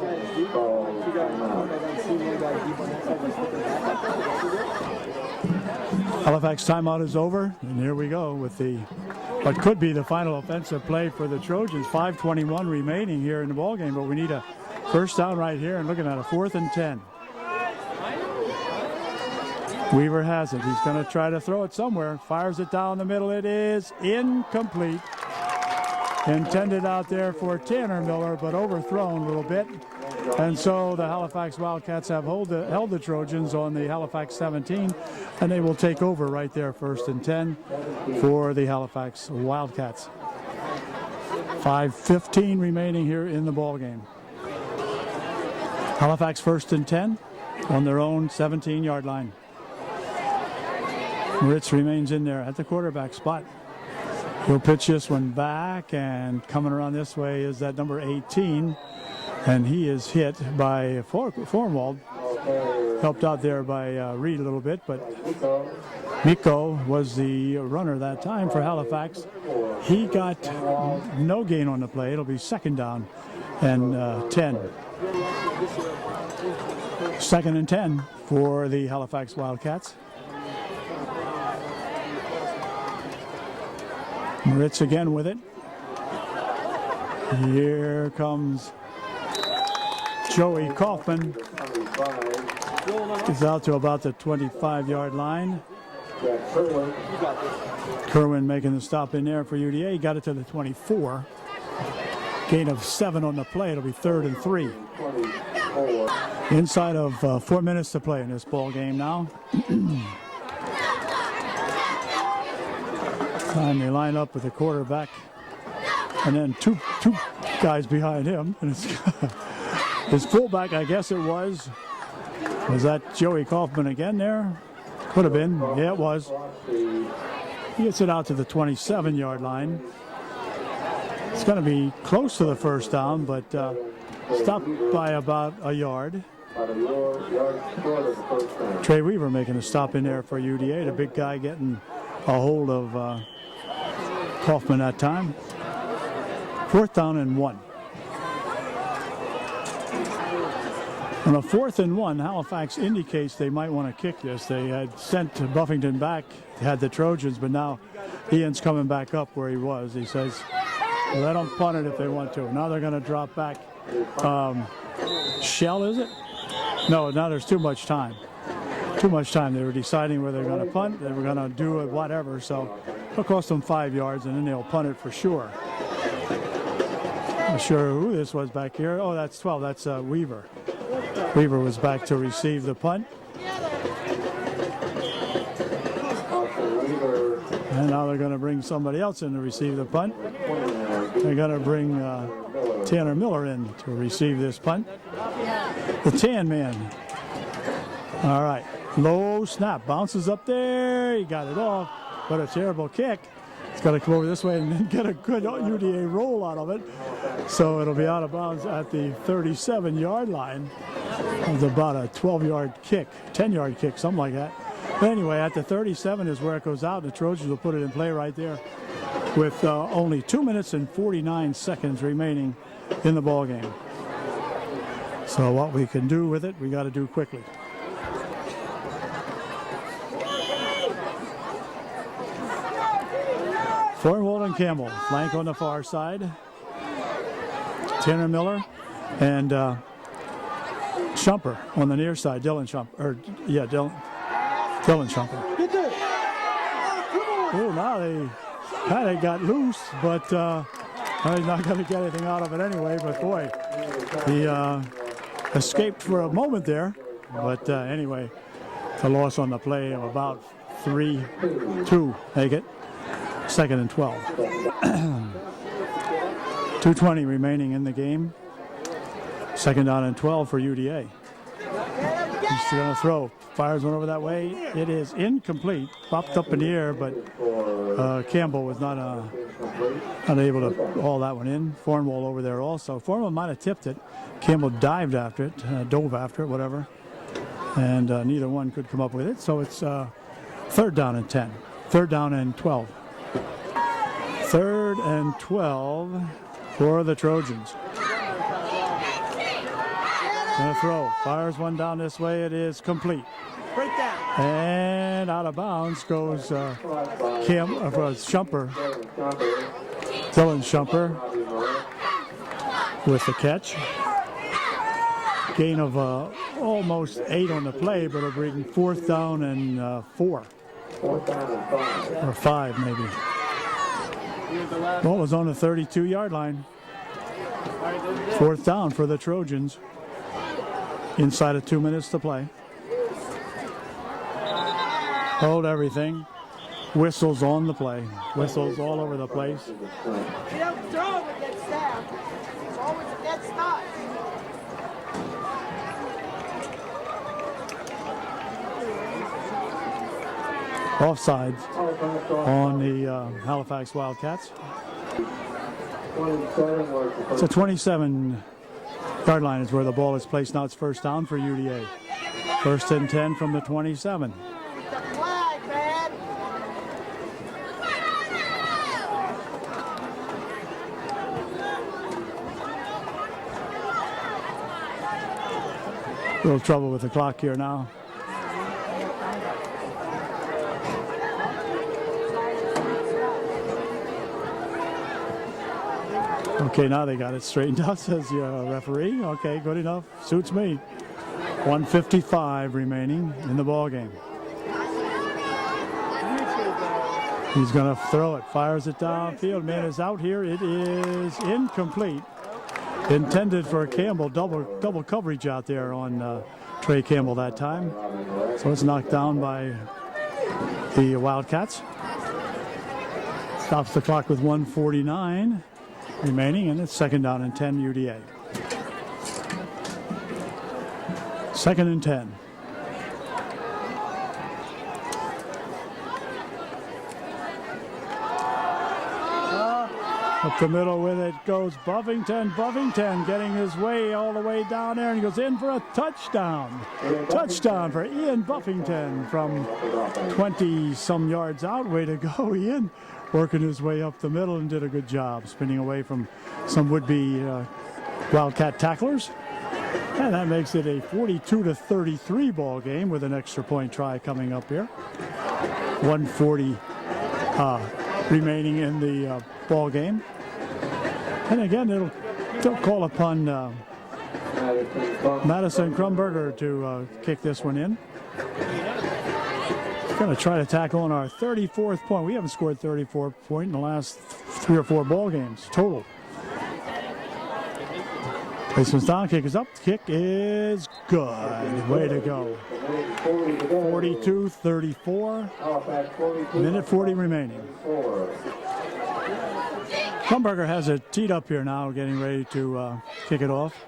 Halifax timeout is over, and here we go with the what could be the final offensive play for the Trojans. 5:21 remaining here in the ballgame, but we need a first down right here, and looking at a 4th and 10. Weaver has it. He's going to try to throw it somewhere. Fires it down the middle. It is incomplete. Intended out there for Tanner Miller, but overthrown a little bit. And so the Halifax Wildcats have held the Trojans on the Halifax 17, and they will take over right there, 1st and 10 for the Halifax Wildcats. 5:15 remaining here in the ballgame. Halifax 1st and 10 on their own 17-yard line. Ritz remains in there at the quarterback spot. He'll pitch this one back, and coming around this way is that number 18. And he is hit by Formwald, helped out there by Reed a little bit, but Miko was the runner that time for Halifax. He got no gain on the play. It'll be 2nd down and 10. 2nd and 10 for the Halifax Wildcats. Ritz again with it. Here comes Joey Kaufman. He's out to about the 25-yard line. Kerwin making the stop in there for UDA. He got it to the 24. Gain of 7 on the play. It'll be 3rd and 3. Inside of 4 minutes to play in this ball game now. Time they line up with the quarterback, and then two guys behind him. And it's his fullback, I guess it was. Was that Joey Kaufman again there? Could have been. Yeah, it was. He gets it out to the 27-yard line. It's going to be close to the first down, but stopped by about a yard. Trey Weaver making a stop in there for UDA. The big guy getting a hold of Kaufman that time. 4th down and 1. On a 4th and 1, Halifax indicates they might want to kick this. They had sent Buffington back, had the Trojans, but now Ian's coming back up where he was. He says, well, let them punt it if they want to. Now they're going to drop back. Shell, is it? No, now there's too much time. Too much time. They were deciding whether they're going to punt, they were going to do it, whatever. So it'll cost them 5 yards, and then they'll punt it for sure. Not sure who this was back here. Oh, that's 12. That's Weaver. Weaver was back to receive the punt. And now they're going to bring somebody else in to receive the punt. They're going to bring Tanner Miller in to receive this punt. The tan man. All right. Low snap. Bounces up there. He got it off. But a terrible kick. It's got to come over this way and then get a good UDA roll out of it. So it'll be out of bounds at the 37-yard line. It's about a 12-yard kick, 10-yard kick, something like that. But anyway, at the 37 is where it goes out. The Trojans will put it in play right there with only 2 minutes and 49 seconds remaining in the ball game. So what we can do with it, we got to do quickly. Thornwald and Campbell flank on the far side. Tanner Miller and Shumper on the near side. Dylan Shumper. Dylan Shumper. Oh, now they kind of got loose, but he's not going to get anything out of it anyway. But boy, he escaped for a moment there. But anyway, a loss on the play of about 3-2. Make it. 2nd and 12. 2:20 remaining in the game. 2nd down and 12 for UDA. He's going to throw. Fires one over that way. It is incomplete. Popped up in the air, but Campbell was not able to haul that one in. Thornwall over there also. Thornwall might have tipped it. Campbell dived after it, dove after it, whatever. And neither one could come up with it. So it's 3rd down and 10. 3rd down and 12. 3rd and 12 for the Trojans. Gonna throw. Fires one down this way. It is complete. And out of bounds goes Shumper. Dylan Shumper with the catch. Gain of almost 8 on the play, but it'll bring 4th down and 4. Or 5 maybe. Ball was on the 32-yard line. 4th down for the Trojans. Inside of 2 minutes to play. Hold everything. Whistles on the play. Whistles all over the place. You don't throw it against staff. It's always against us. Offsides on the Halifax Wildcats. It's a 27-yard line is where the ball is placed. Now it's 1st down for UDA. 1st and 10 from the 27. The flag, man. A little trouble with the clock here now. Okay, now they got it straightened out, says the referee. Okay, good enough. Suits me. 1:55 remaining in the ball game. He's going to throw it. Fires it downfield. Man is out here. It is incomplete. Intended for Campbell. Double coverage out there on Trey Campbell that time. So it's knocked down by the Wildcats. Stops the clock with 1:49 remaining, and it's 2nd down and 10 UDA. 2nd and 10. Up the middle with it goes Buffington. Buffington getting his way all the way down there, and he goes in for a touchdown. Touchdown for Ian Buffington from 20-some yards out. Way to go, Ian. Working his way up the middle and did a good job, spinning away from some would-be Wildcat tacklers. And that makes it a 42-33 ball game with an extra point try coming up here. 1:40 remaining in the ball game. And again, they'll call upon Madison Krumberger to kick this one in. Going to try to tackle on our 34th point. We haven't scored 34 points in the last 3 or 4 ball games total. Placement's down, kick is up. Kick is good. Way to go. 42-34. Minute 40 remaining. Krumberger has it teed up here now, getting ready to kick it off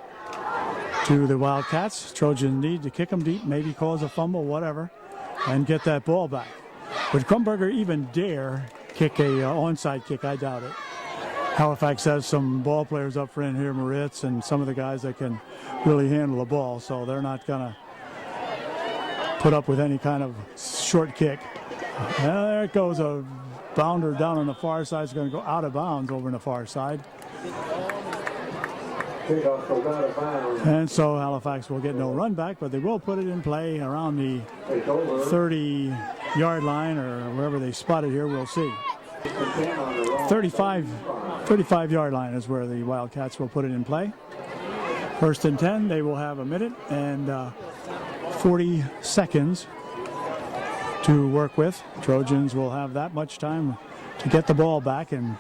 to the Wildcats. Trojans need to kick them deep, maybe cause a fumble, whatever, and get that ball back. Would Krumberger even dare kick a onside kick. I doubt it. Halifax has some ball players up front here, Moritz, and some of the guys that can really handle the ball, so they're not going to put up with any kind of short kick. There it goes, a bounder down on the far side. It's going to go out of bounds over on the far side. And so Halifax will get no run back, but they will put it in play around the 30-yard line or wherever they spot it here. We'll see. 35-yard line is where the Wildcats will put it in play. First and 10, they will have a minute and 40 seconds to work with. Trojans will have that much time to get the ball back and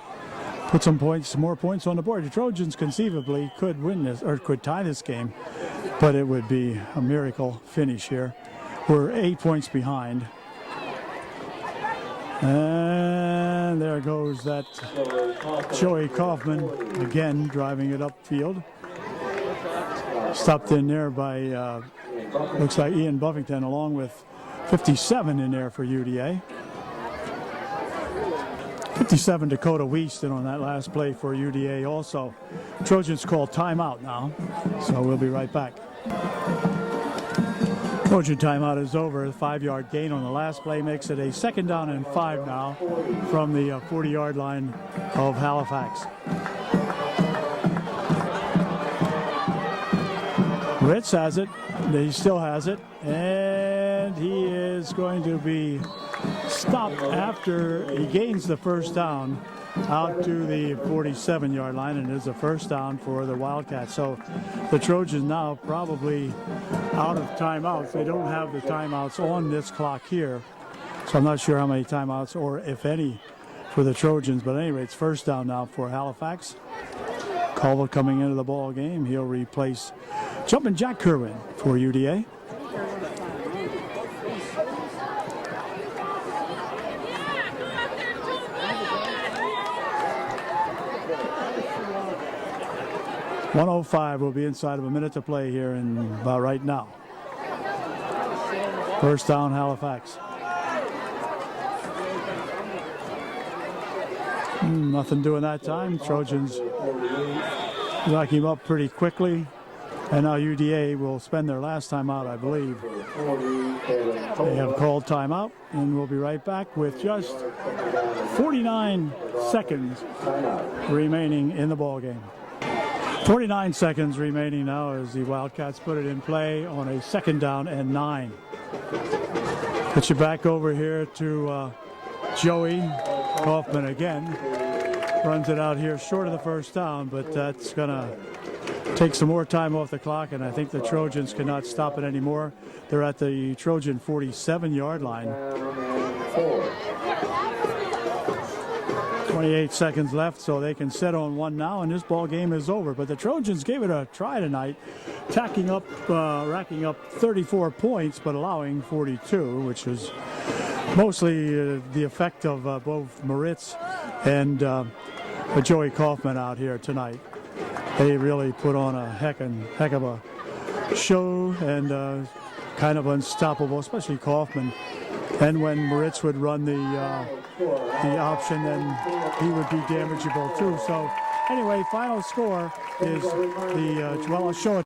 put some more points on the board. The Trojans conceivably could win this or could tie this game, but it would be a miracle finish here. We're 8 points behind. And there goes that Joey Kaufman again driving it upfield. Stopped in there by looks like Ian Buffington, along with 57 in there for UDA. 57 Dakota Weaston on that last play for UDA also. Trojans call timeout now, so we'll be right back. Trojan timeout is over. A 5-yard gain on the last play makes it a 2nd down and 5 now from the 40-yard line of Halifax. Ritz has it. He still has it. And he is going to be stopped after he gains the first down out to the 47-yard line, and it is a first down for the Wildcats. So the Trojans now probably out of timeouts. They don't have the timeouts on this clock here, so I'm not sure how many timeouts or if any for the Trojans, but anyway, it's first down now for Halifax. Culver coming into the ball game. He'll replace Jumpin' Jack Kerwin for UDA. .105 will be inside of a minute to play here in about right now. First down, Halifax. Nothing doing that time. Trojans lock him up pretty quickly. And now UDA will spend their last time out, I believe. They have called timeout, and we'll be right back with just 49 seconds remaining in the ball game. 49 seconds remaining now as the Wildcats put it in play on a 2nd down and 9. Put you back over here to Joey Kaufman again. Runs it out here short of the first down, but that's going to take some more time off the clock, and I think the Trojans cannot stop it anymore. They're at the Trojan 47-yard line. 28 seconds left, so they can set on one now, and this ball game is over. But the Trojans gave it a try tonight, racking up 34 points, but allowing 42, which is mostly the effect of both Moritz and Joey Kaufman out here tonight. They really put on a heck of a show and kind of unstoppable, especially Kaufman. And when Moritz would run the option, then he would be damageable too. So anyway, final score is I'll show it.